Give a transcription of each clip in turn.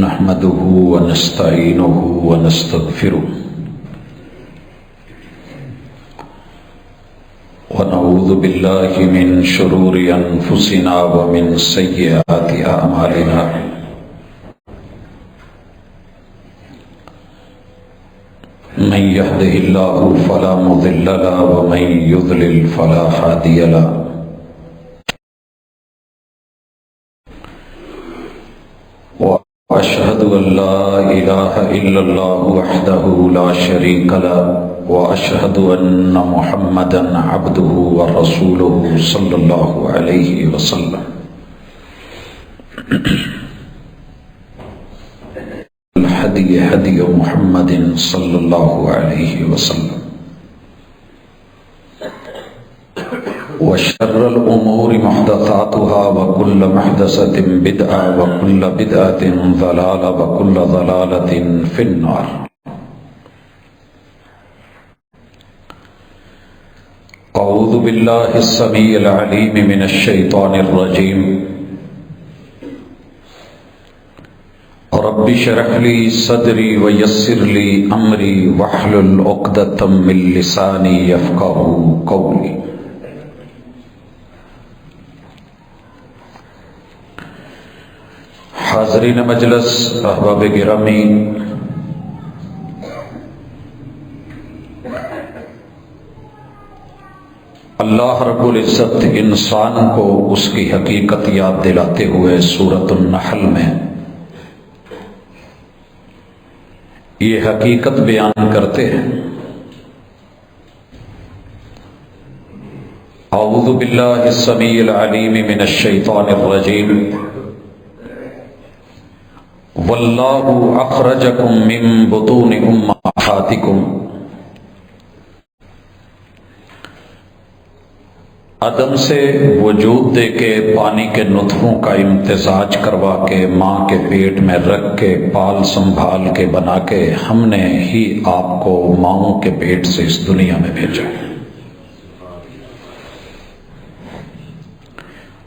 نحمده ونستعينه ونستغفره ونعوذ بالله من شرور أنفسنا ومن سيئات أعمالنا من يهده الله فلا مضل له ومن يضلل فلا هادي له وأشهد أن لا إله إلا الله وحده لا شريك له وأشهد أن محمدا عبده ورسوله صلى الله عليه وسلم الهدي هدي محمد صلى الله عليه وسلم وشر الأمور محدثاتها وكل محدثة بدعة وكل بدعة ضلالة وكل ضلالة في النار. أعوذ بالله السميع العليم من الشيطان الرجيم. رب اشرح لي صدري ويسر لي أمري واحلل عقدة من لساني يفقهوا قولي. حاضرین مجلس، احباب گرامی، اللہ رب العزت انسان کو اس کی حقیقت یاد دلاتے ہوئے سورۃ النحل میں یہ حقیقت بیان کرتے ہیں. اعوذ باللہ السمیع العلیم من الشیطان الرجیم. واللہ اخرجکم من بطون امہاتکم. عدم سے وجود دے کے پانی کے نطفوں کا امتزاج کروا کے ماں کے پیٹ میں رکھ کے پال سنبھال کے بنا کے ہم نے ہی آپ کو ماؤں کے پیٹ سے اس دنیا میں بھیجا.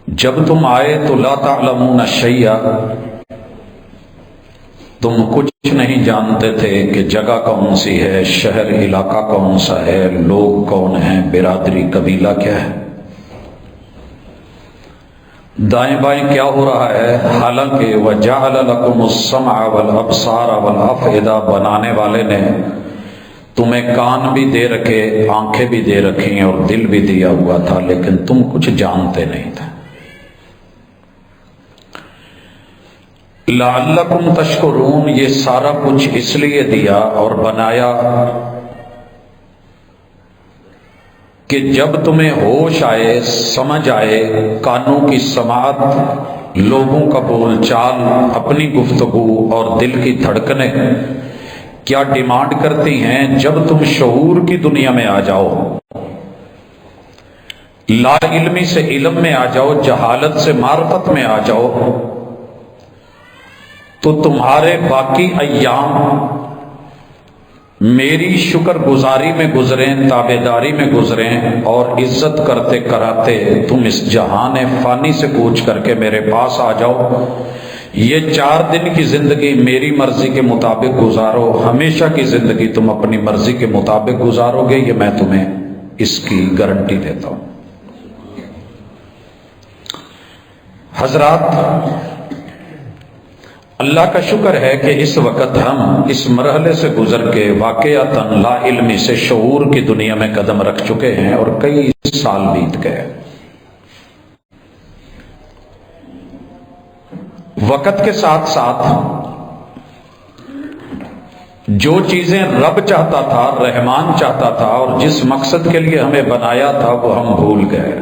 جب تم آئے تو لا تعلمون شیئا، تم کچھ نہیں جانتے تھے کہ جگہ کون سی ہے، شہر علاقہ کون سا ہے، لوگ کون ہیں، برادری قبیلہ کیا ہے، دائیں بائیں کیا ہو رہا ہے. حالانکہ وَجَعَلَ لَكُمُ السَّمْعَ وَالْأَبْصَارَ وَالْأَفْئِدَةَ بنانے والے نے تمہیں کان بھی دے رکھے، آنکھیں بھی دے رکھی اور دل بھی دیا ہوا تھا، لیکن تم کچھ جانتے نہیں تھے. لعلکم تشکرون، یہ سارا کچھ اس لیے دیا اور بنایا کہ جب تمہیں ہوش آئے، سمجھ آئے، کانوں کی سماعت، لوگوں کا بول چال، اپنی گفتگو اور دل کی دھڑکنیں کیا ڈیمانڈ کرتی ہیں، جب تم شعور کی دنیا میں آ جاؤ، لا علمی سے علم میں آ جاؤ، جہالت سے معرفت میں آ جاؤ، تو تمہارے باقی ایام میری شکر گزاری میں گزریں، تابعداری میں گزریں، اور عزت کرتے کراتے تم اس جہان فانی سے کوچ کر کے میرے پاس آ جاؤ. یہ 4 دن کی زندگی میری مرضی کے مطابق گزارو، ہمیشہ کی زندگی تم اپنی مرضی کے مطابق گزارو گے، یہ میں تمہیں اس کی گارنٹی دیتا ہوں. حضرات، اللہ کا شکر ہے کہ اس وقت ہم اس مرحلے سے گزر کے واقعتاً لا علمی سے شعور کی دنیا میں قدم رکھ چکے ہیں اور کئی سال بیت گئے. وقت کے ساتھ ساتھ جو چیزیں رب چاہتا تھا، رحمان چاہتا تھا، اور جس مقصد کے لیے ہمیں بنایا تھا، وہ ہم بھول گئے.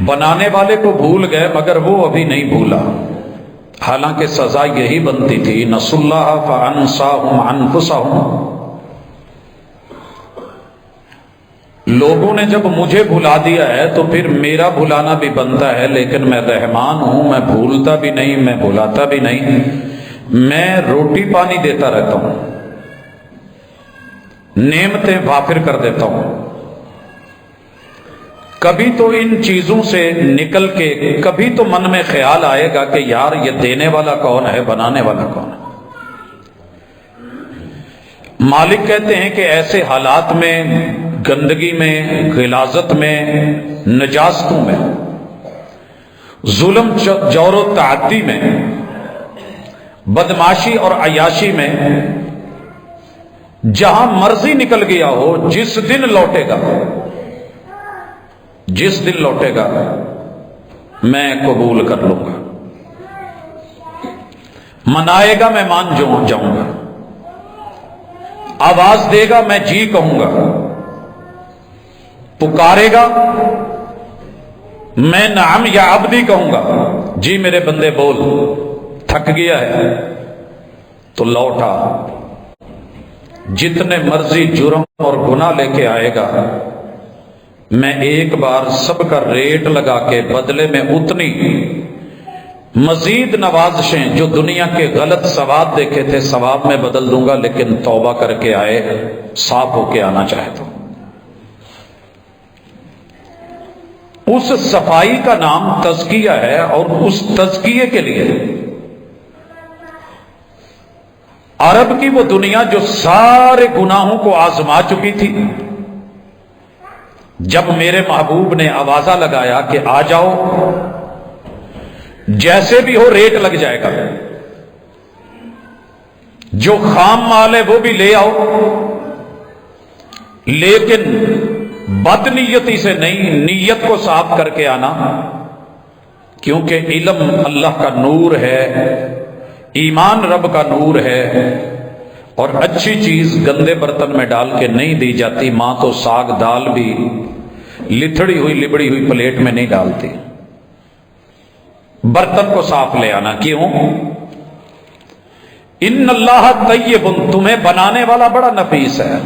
بنانے والے کو بھول گئے مگر وہ ابھی نہیں بھولا. حالانکہ سزا یہی بنتی تھی، نسوا اللہ فانساہم انفسہم. لوگوں نے جب مجھے بھلا دیا ہے تو پھر میرا بھلانا بھی بنتا ہے، لیکن میں رحمان ہوں، میں بھولتا بھی نہیں، میں بھلاتا بھی نہیں، میں روٹی پانی دیتا رہتا ہوں، نعمتیں وافر کر دیتا ہوں. کبھی تو ان چیزوں سے نکل کے کبھی تو من میں خیال آئے گا کہ یار یہ دینے والا کون ہے، بنانے والا کون ہے۔ مالک کہتے ہیں کہ ایسے حالات میں، گندگی میں، غلاظت میں، نجاستوں میں، ظلم جور و تعدی میں، بدماشی اور عیاشی میں، جہاں مرضی نکل گیا ہو، جس دن لوٹے گا، جس دن لوٹے گا میں قبول کر لوں گا، منائے گا میں مان جاؤں گا، آواز دے گا میں جی کہوں گا، پکارے گا میں نعم یا عبدی کہوں گا، جی میرے بندے بول، تھک گیا ہے تو لوٹا، جتنے مرضی جرم اور گناہ لے کے آئے گا میں ایک بار سب کا ریٹ لگا کے بدلے میں اتنی مزید نوازشیں جو دنیا کے غلط ثواب دیکھے تھے ثواب میں بدل دوں گا، لیکن توبہ کر کے آئے، صاف ہو کے آنا چاہے تو۔ اس صفائی کا نام تزکیہ ہے، اور اس تزکیے کے لیے عرب کی وہ دنیا جو سارے گناہوں کو آزما چکی تھی، جب میرے محبوب نے آوازہ لگایا کہ آ جاؤ، جیسے بھی ہو ریٹ لگ جائے گا، جو خام مال ہے وہ بھی لے آؤ، لیکن بد نیتی سے نہیں، نیت کو صاف کر کے آنا، کیونکہ علم اللہ کا نور ہے، ایمان رب کا نور ہے، اور اچھی چیز گندے برتن میں ڈال کے نہیں دی جاتی۔ ماں تو ساگ دال بھی لتھڑی ہوئی لبڑی ہوئی پلیٹ میں نہیں ڈالتی، برتن کو صاف لے آنا۔ کیوں؟ ان اللہ طیب، تمہیں بنانے والا بڑا نفیس ہے،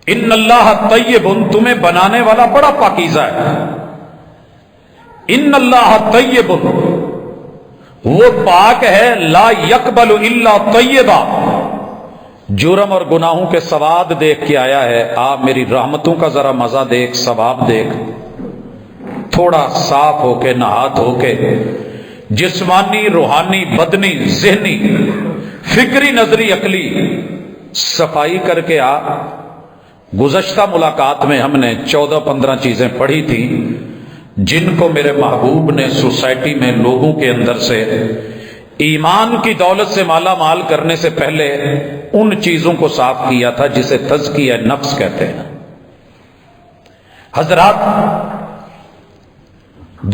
ان اللہ طیب، تمہیں بنانے والا بڑا پاکیزہ ہے، ان اللہ طیب، وہ پاک ہے، لا یقبل الا طیبا، جرم اور گناہوں کے سواد دیکھ کے آیا ہے، آپ میری رحمتوں کا ذرا مزہ دیکھ، ثواب دیکھ، تھوڑا صاف ہو کے، نہا دھو کے، جسمانی، روحانی، بدنی، ذہنی، فکری، نظری، عقلی صفائی کر کے آ۔ گزشتہ ملاقات میں ہم نے 14-15 چیزیں پڑھی تھیں جن کو میرے محبوب نے سوسائٹی میں لوگوں کے اندر سے ایمان کی دولت سے مالا مال کرنے سے پہلے ان چیزوں کو صاف کیا تھا جسے تزکیہ نفس کہتے ہیں۔ حضرات،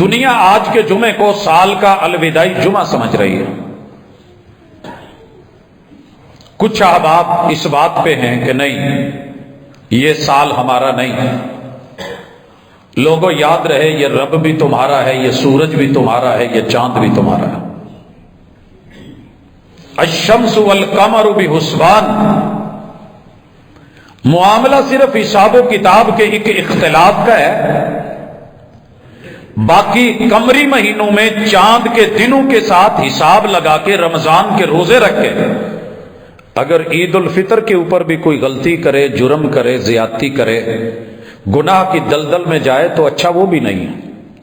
دنیا آج کے جمعے کو سال کا الوداعی جمعہ سمجھ رہی ہے۔ کچھ احباب اس بات پہ ہیں کہ نہیں، یہ سال ہمارا نہیں ہے، لوگوں یاد رہے یہ رب بھی تمہارا ہے، یہ سورج بھی تمہارا ہے، یہ چاند بھی تمہارا ہے۔ الشمس والقمر بحسبان، معاملہ صرف حساب و کتاب کے ایک اختلاف کا ہے، باقی قمری مہینوں میں چاند کے دنوں کے ساتھ حساب لگا کے رمضان کے روزے رکھ کے اگر عید الفطر کے اوپر بھی کوئی غلطی کرے، جرم کرے، زیادتی کرے، گناہ کی دلدل میں جائے تو اچھا وہ بھی نہیں ہے،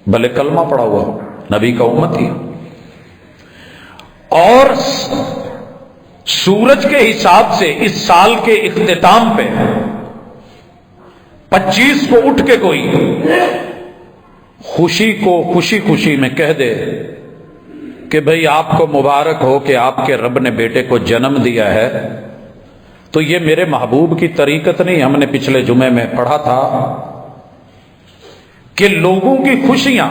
بھلے کلمہ پڑا ہوا ہو، نبی کا امتی ہے۔ اور سورج کے حساب سے اس سال کے اختتام پہ 25 کو اٹھ کے کوئی خوشی کو خوشی میں کہہ دے کہ بھئی آپ کو مبارک ہو کہ آپ کے رب نے بیٹے کو جنم دیا ہے، تو یہ میرے محبوب کی طریقت نہیں۔ ہم نے پچھلے جمعے میں پڑھا تھا کہ لوگوں کی خوشیاں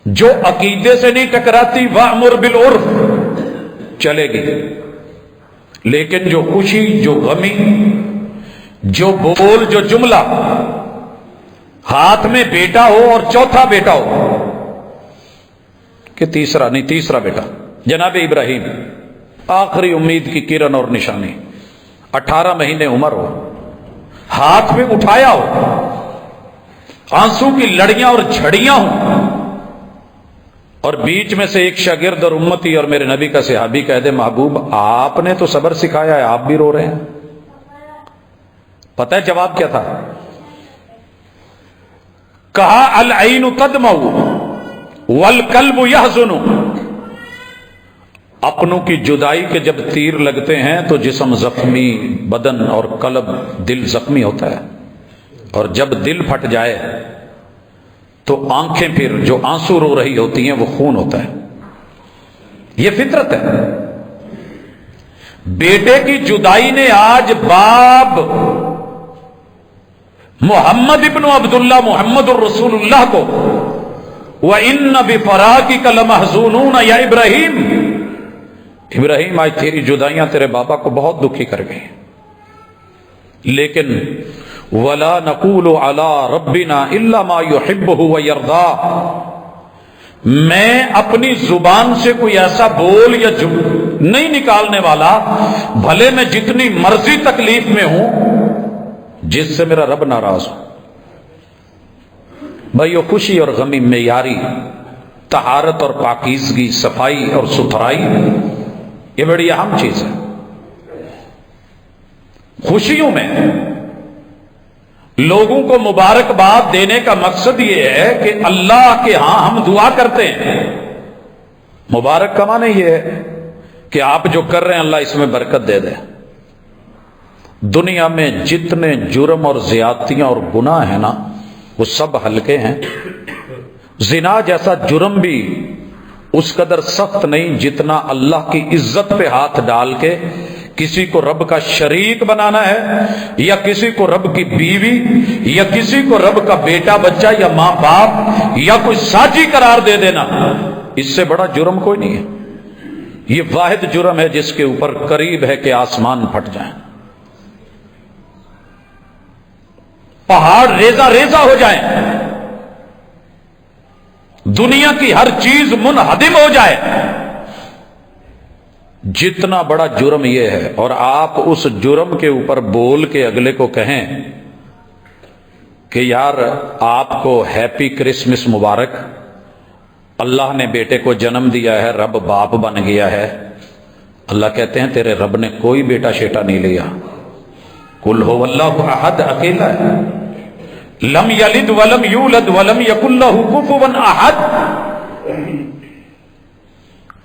جو عقیدے سے نہیں ٹکراتی وَأْمُرْ بِالْعُرْفِ چلے گی، لیکن جو خوشی، جو غمی، جو بول، جو جملہ ہاتھ میں بیٹا ہو اور چوتھا بیٹا ہو کہ تیسرا نہیں، تیسرا بیٹا جناب ابراہیم، آخری امید کی کرن اور نشانی، 18 مہینے عمر ہو، ہاتھ میں اٹھایا ہو، آنسو کی لڑیاں اور جھڑیاں ہوں، اور بیچ میں سے ایک شاگرد اور امتی اور میرے نبی کا صحابی کہہ دے محبوب آپ نے تو صبر سکھایا ہے، آپ بھی رو رہے ہیں۔ پتہ ہے جواب کیا تھا؟ کہا العین تدمع والقلب یحزن، اپنوں کی جدائی کے جب تیر لگتے ہیں تو جسم زخمی، بدن اور قلب دل زخمی ہوتا ہے، اور جب دل پھٹ جائے تو آنکھیں پھر جو آنسو رو رہی ہوتی ہیں وہ خون ہوتا ہے. یہ فطرت ہے. بیٹے کی جدائی نے آج باب محمد ابن عبداللہ محمد الرسول اللہ کو وَإِنَّ بِفَرَاقِكَ لَمَحْزُونُونَ یا ابراہیم، ابراہیم آج تیری جدائیاں تیرے بابا کو بہت دکھی کر گئی. لیکن وَلَا نَقُولُ عَلَىٰ رَبِّنَا إِلَّا مَا يُحِبُّهُ وَيَرْضَىٰ، میں اپنی زبان سے کوئی ایسا بول یا نہیں نکالنے والا بھلے میں جتنی مرضی تکلیف میں ہوں جس سے میرا رب ناراض ہو. بھائیو، خوشی اور غمی معیاری، طہارت اور پاکیزگی، صفائی اور ستھرائی، یہ بڑی اہم چیز ہے. خوشیوں میں لوگوں کو مبارکباد دینے کا مقصد یہ ہے کہ اللہ کے ہاں ہم دعا کرتے ہیں. مبارک کا معنی یہ ہے کہ آپ جو کر رہے ہیں اللہ اس میں برکت دے دے. دنیا میں جتنے جرم اور زیادتیاں اور گناہ ہیں نا وہ سب ہلکے ہیں. زنا جیسا جرم بھی اس قدر سخت نہیں جتنا اللہ کی عزت پہ ہاتھ ڈال کے کسی کو رب کا شریک بنانا ہے، یا کسی کو رب کی بیوی، یا کسی کو رب کا بیٹا بچہ یا ماں باپ یا کوئی ساتھی قرار دے دینا. اس سے بڑا جرم کوئی نہیں ہے. یہ واحد جرم ہے جس کے اوپر قریب ہے کہ آسمان پھٹ جائیں، پہاڑ ریزہ ریزہ ہو جائیں، دنیا کی ہر چیز منہدم ہو جائے. جتنا بڑا جرم یہ ہے، اور آپ اس جرم کے اوپر بول کے اگلے کو کہیں کہ یار آپ کو ہیپی کرسمس مبارک، اللہ نے بیٹے کو جنم دیا ہے، رب باپ بن گیا ہے. اللہ کہتے ہیں تیرے رب نے کوئی بیٹا شیٹا نہیں لیا. قل هو اللہ احد، اکیلا ہے. لم یلد ولم یولد ولم یکن لہ کفوا احد.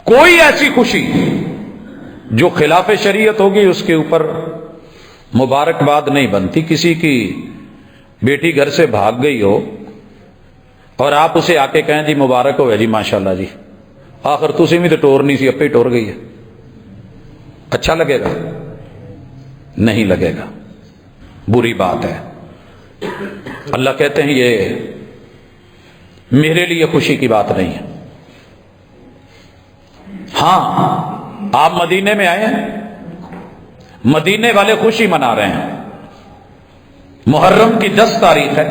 کوئی ایسی خوشی جو خلاف شریعت ہوگی اس کے اوپر مبارکباد نہیں بنتی. کسی کی بیٹی گھر سے بھاگ گئی ہو اور آپ اسے آ کے کہیں جی مبارک ہو جی ماشاءاللہ جی، آخر تسی بھی تو ٹور نہیں سی، اپے ٹور گئی ہے، اچھا لگے گا؟ نہیں لگے گا، بری بات ہے. اللہ کہتے ہیں یہ میرے لیے خوشی کی بات نہیں ہے. ہاں آپ مدینے میں آئے ہیں، مدینے والے خوشی منا رہے ہیں. محرم کی 10 تاریخ ہے،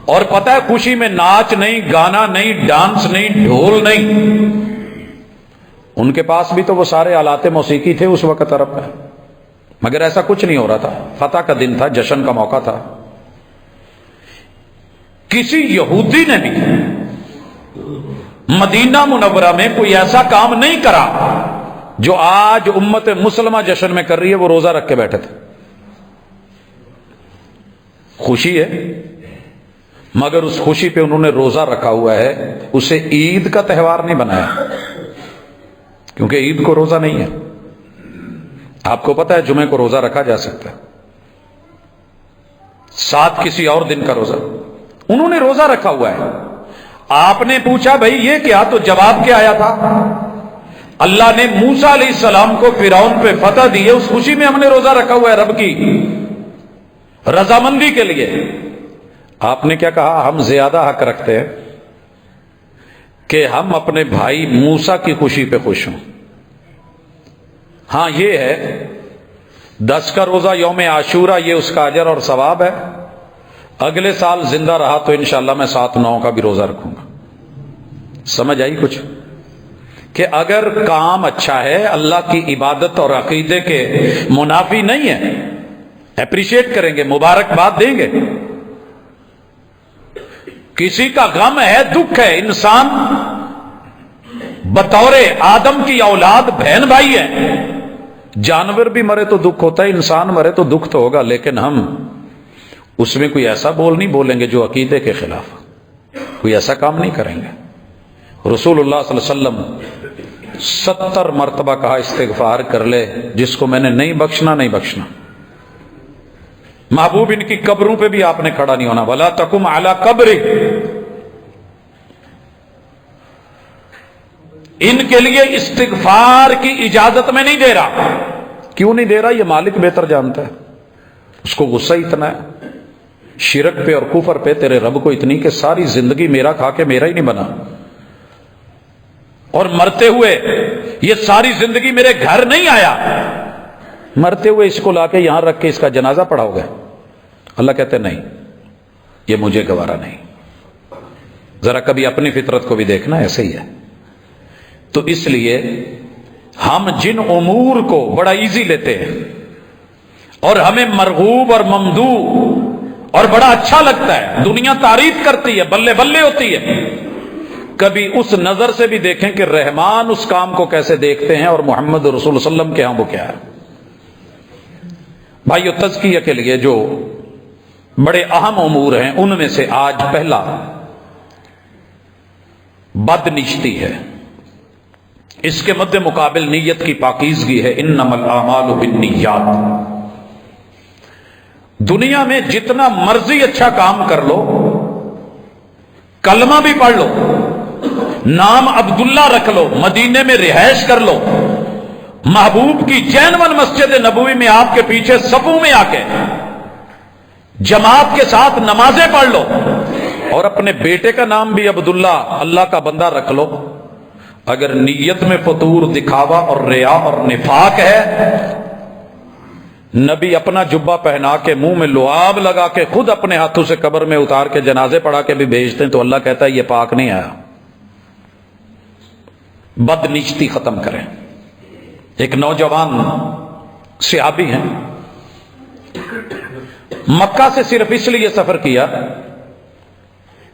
اور پتہ ہے خوشی میں ناچ نہیں، گانا نہیں، ڈانس نہیں، ڈھول نہیں. ان کے پاس بھی تو وہ سارے آلات موسیقی تھے اس وقت عرب میں، مگر ایسا کچھ نہیں ہو رہا تھا. فتح کا دن تھا، جشن کا موقع تھا. کسی یہودی نے بھی مدینہ منورہ میں کوئی ایسا کام نہیں کرا جو آج امت مسلمہ جشن میں کر رہی ہے. وہ روزہ رکھ کے بیٹھے تھے. خوشی ہے، مگر اس خوشی پہ انہوں نے روزہ رکھا ہوا ہے. اسے عید کا تہوار نہیں بنایا، کیونکہ عید کو روزہ نہیں ہے. آپ کو پتہ ہے جمعے کو روزہ رکھا جا سکتا ہے، ساتھ کسی اور دن کا روزہ. انہوں نے روزہ رکھا ہوا ہے. آپ نے پوچھا بھائی یہ کیا؟ تو جواب کیا آیا تھا؟ اللہ نے موسیٰ علیہ السلام کو فرعون پہ فتح دی ہے، اس خوشی میں ہم نے روزہ رکھا ہوا ہے رب کی رضامندی کے لیے. آپ نے کیا کہا؟ ہم زیادہ حق رکھتے ہیں کہ ہم اپنے بھائی موسیٰ کی خوشی پہ خوش ہوں. ہاں یہ ہے 10 کا روزہ یوم عاشورہ، یہ اس کا اجر اور ثواب ہے. اگلے سال زندہ رہا تو انشاءاللہ میں 7-9 کا بھی روزہ رکھوں گا. سمجھ آئی کچھ؟ کہ اگر کام اچھا ہے، اللہ کی عبادت اور عقیدے کے منافی نہیں ہے، اپریشیٹ کریں گے، مبارکباد دیں گے. کسی کا غم ہے، دکھ ہے، انسان بطور آدم کی اولاد بہن بھائی ہے. جانور بھی مرے تو دکھ ہوتا ہے، انسان مرے تو دکھ تو ہوگا، لیکن ہم اس میں کوئی ایسا بول نہیں بولیں گے جو عقیدے کے خلاف، کوئی ایسا کام نہیں کریں گے۔ رسول اللہ صلی اللہ علیہ وسلم 70 مرتبہ کہا استغفار کر لے، جس کو میں نے نہیں بخشنا نہیں بخشنا۔ محبوب ان کی قبروں پہ بھی آپ نے کھڑا نہیں ہونا، وَلَا تَقُمْ عَلَىٰ قَبْرِ۔ ان کے لیے استغفار کی اجازت میں نہیں دے رہا۔ کیوں نہیں دے رہا؟ یہ مالک بہتر جانتا ہے، اس کو غصہ اتنا ہے شرک پہ اور کفر پہ تیرے رب کو اتنی کہ ساری زندگی میرا کھا کے میرا ہی نہیں بنا، اور مرتے ہوئے یہ ساری زندگی میرے گھر نہیں آیا، مرتے ہوئے اس کو لا کے یہاں رکھ کے اس کا جنازہ پڑھاؤ گے؟ اللہ کہتے نہیں، یہ مجھے گوارا نہیں۔ ذرا کبھی اپنی فطرت کو بھی دیکھنا، ایسے ہی ہے۔ تو اس لیے ہم جن امور کو بڑا ایزی لیتے ہیں اور ہمیں مرغوب اور ممدوح اور بڑا اچھا لگتا ہے، دنیا تعریف کرتی ہے، بلے بلے ہوتی ہے، کبھی اس نظر سے بھی دیکھیں کہ رحمان اس کام کو کیسے دیکھتے ہیں اور محمد رسول اللہ علیہ وسلم کے ہاں وہ کیا ہے۔ بھائیو، تزکیہ کے لیے جو بڑے اہم امور ہیں ان میں سے آج پہلا بدنیتی ہے، اس کے مد مقابل نیت کی پاکیزگی ہے۔ انما الاعمال بالنیات۔ دنیا میں جتنا مرضی اچھا کام کر لو، کلمہ بھی پڑھ لو، نام عبداللہ رکھ لو، مدینے میں رہائش کر لو، محبوب کی جینون مسجد نبوی میں آپ کے پیچھے صفوں میں آ کے جماعت کے ساتھ نمازیں پڑھ لو، اور اپنے بیٹے کا نام بھی عبداللہ، اللہ کا بندہ رکھ لو، اگر نیت میں فطور، دکھاوا اور ریا اور نفاق ہے، نبی اپنا جبہ پہنا کے منہ میں لعاب لگا کے خود اپنے ہاتھوں سے قبر میں اتار کے جنازے پڑھا کے بھی بھیجتے ہیں تو اللہ کہتا ہے یہ پاک نہیں آیا۔ بدنیتی ختم کریں۔ ایک نوجوان صحابی ہیں، مکہ سے صرف اس لیے سفر کیا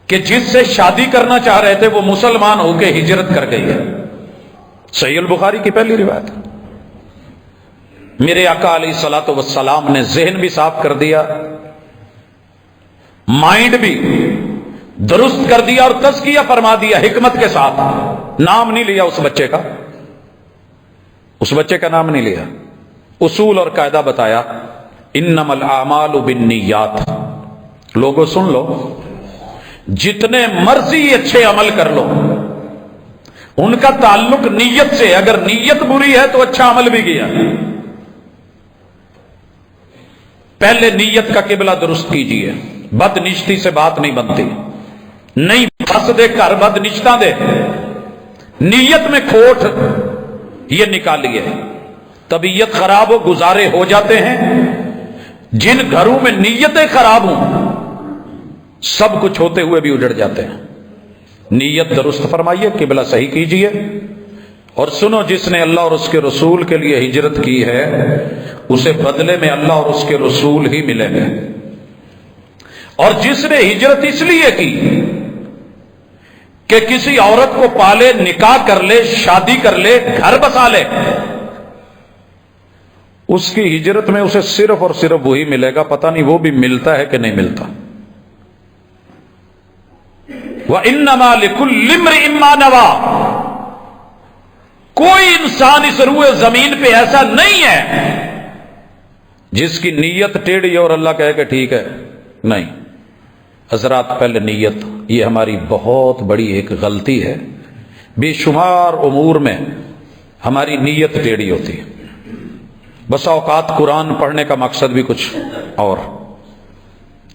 کہ جس سے شادی کرنا چاہ رہے تھے وہ مسلمان ہو کے ہجرت کر گئی ہے۔ صحیح البخاری کی پہلی روایت۔ میرے آقا علیہ الصلوۃ والسلام نے ذہن بھی صاف کر دیا، مائنڈ بھی درست کر دیا اور تزکیہ فرما دیا حکمت کے ساتھ۔ نام نہیں لیا اس بچے کا، اس بچے کا نام نہیں لیا، اصول اور قاعدہ بتایا، انما الاعمال بالنیات۔ لوگوں سن لو، جتنے مرضی اچھے عمل کر لو، ان کا تعلق نیت سے، اگر نیت بری ہے تو اچھا عمل بھی گیا۔ پہلے نیت کا قبلہ درست کیجئے، بدنیتی سے بات نہیں بنتی، نہیں پھنس دے کر بدنشتہ دے، نیت میں کھوٹ یہ نکالیے۔ طبیعت خراب ہو، گزارے ہو جاتے ہیں، جن گھروں میں نیتیں خراب ہوں سب کچھ ہوتے ہوئے بھی اجڑ جاتے ہیں۔ نیت درست فرمائیے، قبلہ صحیح کیجئے، اور سنو، جس نے اللہ اور اس کے رسول کے لیے ہجرت کی ہے اسے بدلے میں اللہ اور اس کے رسول ہی ملیں گے، اور جس نے ہجرت اس لیے کی کہ کسی عورت کو پالے، نکاح کر لے، شادی کر لے، گھر بسا لے، اس کی ہجرت میں اسے صرف اور صرف وہی ملے گا، پتہ نہیں وہ بھی ملتا ہے کہ نہیں ملتا۔ وَإِنَّمَا لِكُلِّ امْرِئٍ مَّا نَوَىٰ۔ کوئی انسان اس روئے زمین پہ ایسا نہیں ہے جس کی نیت ٹیڑھی اور اللہ کہے کہ ٹھیک ہے، نہیں۔ حضرات، پہلے نیت، یہ ہماری بہت بڑی ایک غلطی ہے۔ بے شمار امور میں ہماری نیت ٹیڑھی ہوتی ہے۔ بسا اوقات قرآن پڑھنے کا مقصد بھی کچھ اور۔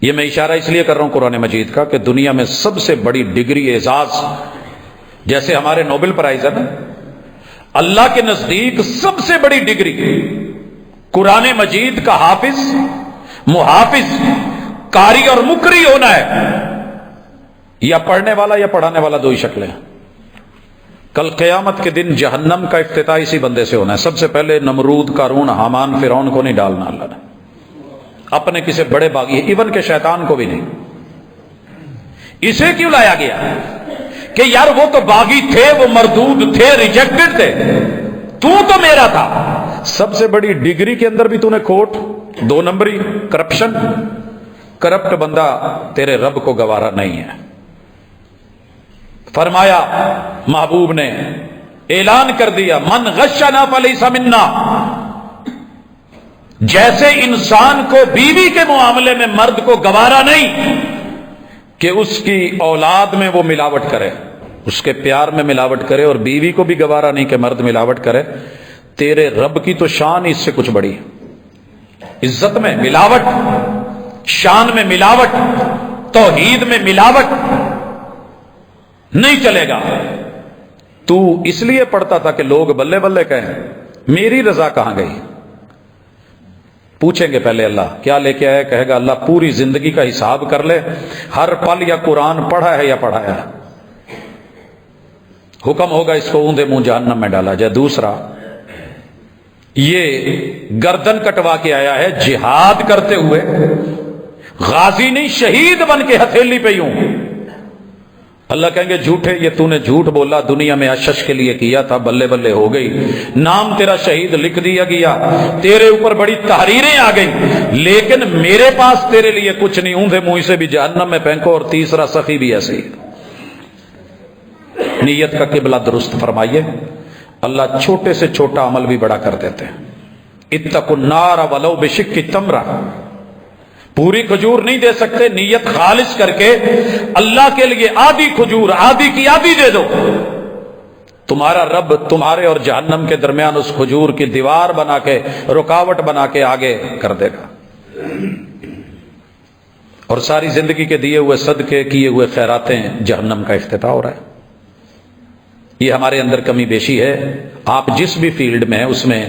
یہ میں اشارہ اس لیے کر رہا ہوں قرآن مجید کا کہ دنیا میں سب سے بڑی ڈگری، اعزاز، جیسے ہمارے نوبل پرائز ہے نا، اللہ کے نزدیک سب سے بڑی ڈگری قرآن مجید کا حافظ، محافظ، قاری اور مقری ہونا ہے۔ یا پڑھنے والا یا پڑھانے والا، دو ہی شکلیں ہیں۔ کل قیامت کے دن جہنم کا افتتاح اسی بندے سے ہونا ہے۔ سب سے پہلے نمرود، قارون، حامان، فرعون کو نہیں ڈالنا اللہ نے، اپنے کسی بڑے باغی، ایون کے شیطان کو بھی نہیں۔ اسے کیوں لایا گیا کہ یار وہ تو باغی تھے، وہ مردود تھے، ریجیکٹڈ تھے، تو میرا تھا۔ سب سے بڑی ڈگری کے اندر بھی تو نے کھوٹ، 2 نمبری، کرپشن، کرپٹ بندہ تیرے رب کو گوارا نہیں ہے۔ فرمایا محبوب نے اعلان کر دیا من غشنا فلیس منا، جیسے انسان کو بیوی کے معاملے میں مرد کو گوارا نہیں کہ اس کی اولاد میں وہ ملاوٹ کرے، اس کے پیار میں ملاوٹ کرے، اور بیوی کو بھی گوارا نہیں کہ مرد ملاوٹ کرے، تیرے رب کی تو شان اس سے کچھ بڑی، عزت میں ملاوٹ، شان میں ملاوٹ، توحید میں ملاوٹ نہیں چلے گا۔ تو اس لیے پڑھتا تھا کہ لوگ بلے بلے کہیں، میری رضا کہاں گئی؟ پوچھیں گے پہلے اللہ کیا لے کے آئے، کہے گا اللہ پوری زندگی کا حساب کر لے، ہر پل یا قرآن پڑھا ہے یا پڑھایا ہے۔ حکم ہوگا اس کو اوندے منہ جہنم میں ڈالا جائے۔ دوسرا، یہ گردن کٹوا کے آیا ہے جہاد کرتے ہوئے، غازی نہیں شہید بن کے ہتھیلی پہ یوں۔ اللہ کہیں گے جھوٹے، یہ تو نے جھوٹ بولا، دنیا میں اشش کے لیے کیا تھا، بلے بلے ہو گئی، نام تیرا شہید لکھ دیا گیا، تیرے اوپر بڑی تحریریں آ گئی، لیکن میرے پاس تیرے لیے کچھ نہیں، اوندے منہ سے بھی جہنم میں پھینکو۔ اور تیسرا سخی بھی ایسے ہی۔ نیت کا قبلہ درست فرمائیے، اللہ چھوٹے سے چھوٹا عمل بھی بڑا کر دیتے ہیں۔ اتقوا النار ولو بشق تمرہ، پوری کھجور نہیں دے سکتے، نیت خالص کر کے اللہ کے لیے آدھی کھجور، آدھی کی آدھی دے دو، تمہارا رب تمہارے اور جہنم کے درمیان اس کھجور کی دیوار بنا کے، رکاوٹ بنا کے آگے کر دے گا۔ اور ساری زندگی کے دیے ہوئے صدقے، کیے ہوئے خیراتیں جہنم کا افتتاح ہو رہا ہے۔ یہ ہمارے اندر کمی بیشی ہے۔ آپ جس بھی فیلڈ میں ہیں اس میں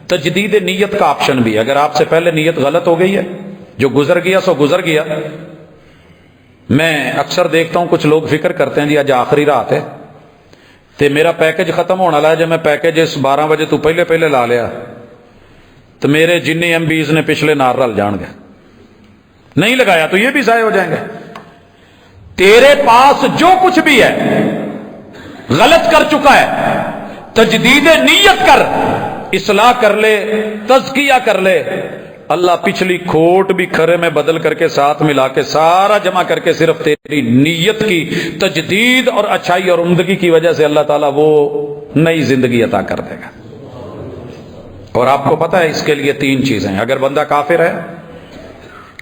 تجدید نیت کا آپشن بھی، اگر آپ سے پہلے نیت غلط ہو گئی ہے، جو گزر گیا سو گزر گیا۔ میں اکثر دیکھتا ہوں کچھ لوگ فکر کرتے ہیں جی اج آخری رات ہے تے میرا پیکج ختم ہونے والا ہے، جب میں پیکج اس 12 بجے تو پہلے لا لیا تو میرے جن ایم بیز نے پچھلے نار رل جان گے، نہیں لگایا تو یہ بھی ضائع ہو جائیں گے۔ تیرے پاس جو کچھ بھی ہے غلط کر چکا ہے، تجدید نیت کر، اصلاح کر لے، تزکیہ کر لے، اللہ پچھلی کھوٹ بھی کھرے میں بدل کر کے ساتھ ملا کے سارا جمع کر کے صرف تیری نیت کی تجدید اور اچھائی اور عمدگی کی وجہ سے اللہ تعالیٰ وہ نئی زندگی عطا کر دے گا۔ اور آپ کو پتہ ہے اس کے لیے 3 چیزیں، اگر بندہ کافر ہے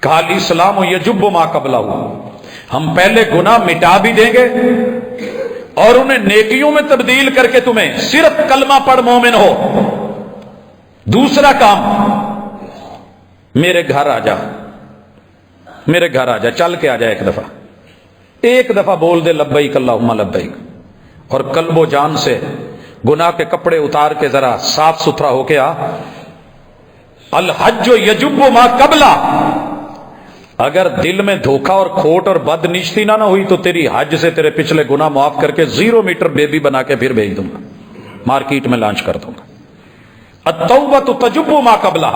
کہا الاسلام یجب ما قبلہ، ہم پہلے گناہ مٹا بھی دیں گے اور انہیں نیکیوں میں تبدیل کر کے تمہیں صرف کلمہ پڑھ مومن ہو۔ دوسرا کام، میرے گھر آ جا، میرے گھر آ جا، چل کے آ جا، ایک دفعہ بول دے لبیک اللہم لبیک، اور قلب و جان سے گناہ کے کپڑے اتار کے ذرا صاف ستھرا ہو کے آ۔ الحج یجب ما قبلہ، اگر دل میں دھوکہ اور کھوٹ اور بد نیشتی نہ ہوئی تو تیری حج سے تیرے پچھلے گناہ معاف کر کے 0 میٹر بیبی بنا کے پھر بھیج دوں گا، مارکیٹ میں لانچ کر دوں گا۔ التوبۃ تجب ما قبلہ،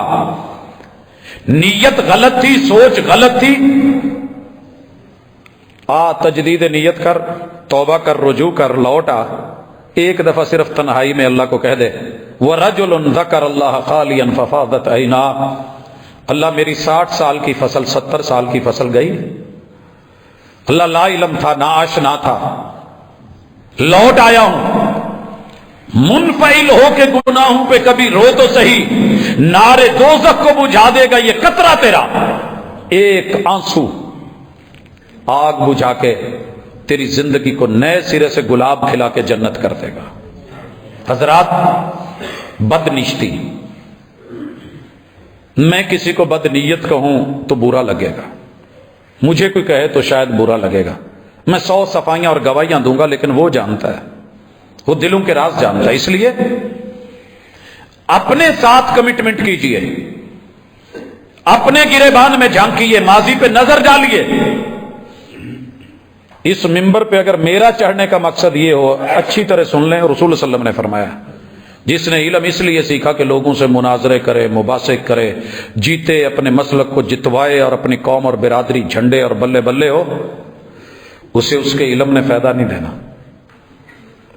نیت غلط تھی، سوچ غلط تھی، تجدید نیت کر، توبہ کر، رجوع کر، لوٹ آ، ایک دفعہ صرف تنہائی میں اللہ کو کہہ دے وَرَجُلٌ ذَكَرَ اللَّهَ خَالِيًا فَفَاضَتْ عَيْنَاهُ، اللہ میری 60 سال کی فصل، 70 سال کی فصل گئی، اللہ لا علم تھا، نا آشنا تھا، لوٹ آیا ہوں، منفعل ہو کے گناہوں پہ کبھی رو تو صحیح، نارے دوزخ کو بجھا دے گا یہ قطرہ تیرا، ایک آنسو آگ بجھا کے تیری زندگی کو نئے سرے سے گلاب کھلا کے جنت کر دے گا۔ حضرات، بدنیشتی، میں کسی کو بدنیت کہوں تو برا لگے گا، مجھے کوئی کہے تو شاید برا لگے گا، میں 100 صفائیاں اور گواہیاں دوں گا، لیکن وہ جانتا ہے، وہ دلوں کے راز جانتا ہے۔ اس لیے اپنے ساتھ کمٹمنٹ کیجئے، اپنے گریبان میں جھانکیے، ماضی پہ نظر ڈالیے۔ اس ممبر پہ اگر میرا چڑھنے کا مقصد یہ ہو، اچھی طرح سن لیں، رسول اللہ صلی اللہ علیہ وسلم نے فرمایا جس نے علم اس لیے سیکھا کہ لوگوں سے مناظرے کرے، مباحثے کرے، جیتے، اپنے مسلک کو جتوائے اور اپنی قوم اور برادری جھنڈے اور بلے بلے ہو، اسے اس کے علم نے فائدہ نہیں دینا۔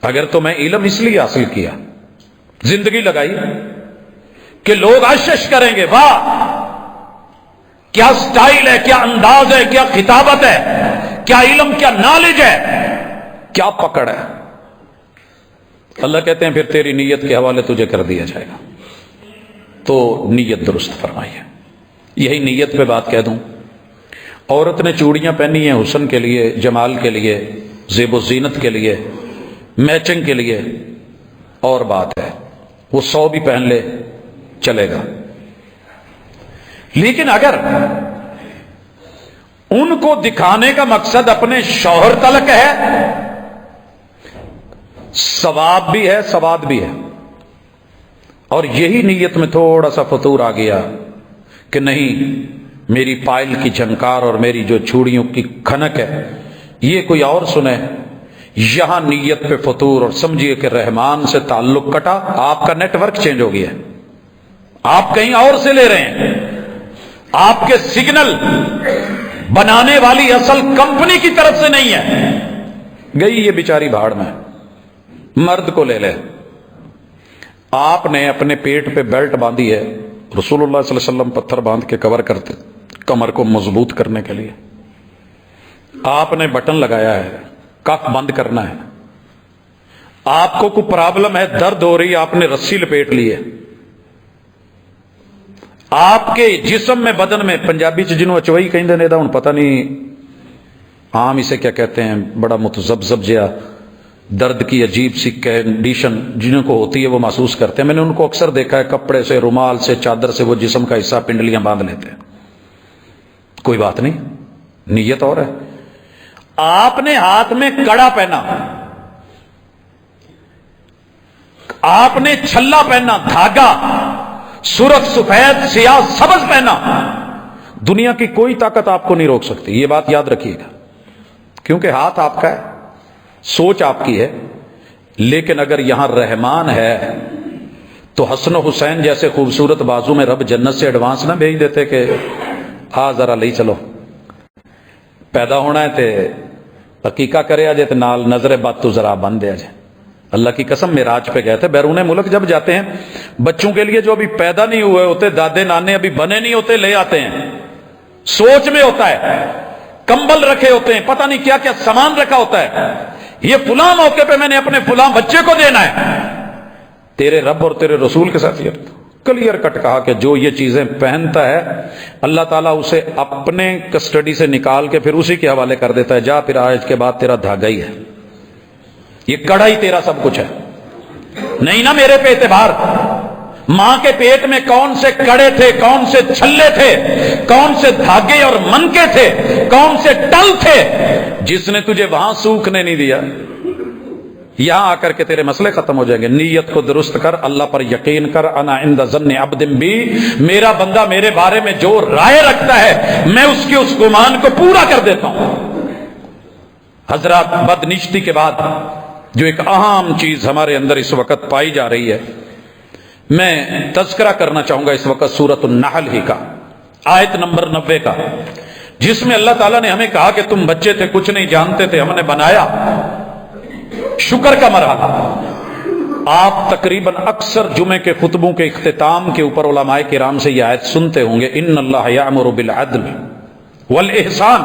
اگر تو میں علم اس لیے حاصل کیا، زندگی لگائی کہ لوگ اشش کریں گے، واہ کیا سٹائل ہے، کیا انداز ہے، کیا خطابت ہے، کیا علم، کیا نالج ہے، کیا پکڑ ہے. اللہ کہتے ہیں پھر تیری نیت کے حوالے تجھے کر دیا جائے گا. تو نیت درست فرمائیے. یہی نیت پہ بات کہہ دوں. عورت نے چوڑیاں پہنی ہیں حسن کے لیے، جمال کے لیے، زیب و زینت کے لیے، میچنگ کے لیے، اور بات ہے وہ 100 بھی پہن لے چلے گا. لیکن اگر ان کو دکھانے کا مقصد اپنے شوہر تلک ہے، ثواب بھی ہے، ثواب بھی ہے، اور یہی نیت میں تھوڑا سا فطور آ گیا کہ نہیں میری پائل کی جھنکار اور میری جو چوڑیوں کی کھنک ہے یہ کوئی اور سنے، یہاں نیت پہ فطور، اور سمجھیے کہ رحمان سے تعلق کٹا. آپ کا نیٹ ورک چینج ہو گیا ہے، آپ کہیں اور سے لے رہے ہیں. آپ کے سگنل بنانے والی اصل کمپنی کی طرف سے نہیں ہے. گئی یہ بیچاری بھاڑ میں، مرد کو لے لے. آپ نے اپنے پیٹ پہ بیلٹ باندھی ہے، رسول اللہ صلی اللہ علیہ وسلم پتھر باندھ کے کور کرتے کمر کو مضبوط کرنے کے لیے. آپ نے بٹن لگایا ہے، کف بند کرنا ہے. آپ کو کوئی پرابلم ہے، درد ہو رہی ہے، آپ نے رسی لپیٹ لی ہے. آپ کے جسم میں، بدن میں، پنجابی چ جنوں اچوئی کہیں دے دا، ہن پتہ نہیں عام اسے کیا کہتے ہیں، بڑا متذبذب جہا درد کی عجیب سی کنڈیشن جنہوں کو ہوتی ہے وہ محسوس کرتے ہیں. میں نے ان کو اکثر دیکھا ہے کپڑے سے، رومال سے، چادر سے وہ جسم کا حصہ پنڈلیاں باندھ لیتے ہیں. کوئی بات نہیں، نیت اور ہے. آپ نے ہاتھ میں کڑا پہنا، آپ نے چھلا پہنا، دھاگا، سرخ، سفید، سیاہ، سبز پہنا. دنیا کی کوئی طاقت آپ کو نہیں روک سکتی، یہ بات یاد رکھیے گا، کیونکہ ہاتھ آپ کا ہے، سوچ آپ کی ہے. لیکن اگر یہاں رحمان ہے تو حسن و حسین جیسے خوبصورت بازو میں رب جنت سے ایڈوانس نہ بھیج دیتے کہ آ ذرا لے چلو، پیدا ہونا ہے تے عقیقہ کرے آجے تے نال نظر بات تو ذرا بند دے آجے. اللہ کی قسم معراج پہ گئے تھے، بیرون ملک جب جاتے ہیں بچوں کے لیے جو ابھی پیدا نہیں ہوئے ہوتے، دادے نانے ابھی بنے نہیں ہوتے، لے آتے ہیں. سوچ میں ہوتا ہے، کمبل رکھے ہوتے ہیں، پتہ نہیں کیا کیا سامان رکھا ہوتا ہے. یہ فلاں موقع پہ میں نے اپنے فلاں بچے کو دینا ہے. تیرے رب اور تیرے رسول کے ساتھ یہ کلیئر کٹ کہا کہ جو یہ چیزیں پہنتا ہے اللہ تعالیٰ اسے اپنے کسٹڈی سے نکال کے پھر اسی کے حوالے کر دیتا ہے. جا پھر آج کے بعد تیرا دھاگا ہی ہے، یہ کڑا ہی تیرا سب کچھ ہے. نہیں نا میرے پہ اعتبار. ماں کے پیٹ میں کون سے کڑے تھے، کون سے چھلے تھے، کون سے دھاگے اور منکے تھے، کون سے ٹل تھے جس نے تجھے وہاں سوکھنے نہیں دیا. یہاں آ کر کے تیرے مسئلے ختم ہو جائیں گے. نیت کو درست کر، اللہ پر یقین کر. انا عند ظن عبد بی، میرا بندہ میرے بارے میں جو رائے رکھتا ہے میں اس کے اس گمان کو پورا کر دیتا ہوں. حضرات، بدنشتی کے بعد جو ایک اہم چیز ہمارے اندر اس وقت پائی جا رہی ہے، میں تذکرہ کرنا چاہوں گا اس وقت سورۃ النحل ہی کا، آیت نمبر 90 کا، جس میں اللہ تعالیٰ نے ہمیں کہا کہ تم بچے تھے، کچھ نہیں جانتے تھے، ہم نے بنایا. شکر کا مرحلہ. آپ تقریباً اکثر جمعے کے خطبوں کے اختتام کے اوپر علماء کرام سے یہ آیت سنتے ہوں گے، ان اللہ یأمر بالعدل والاحسان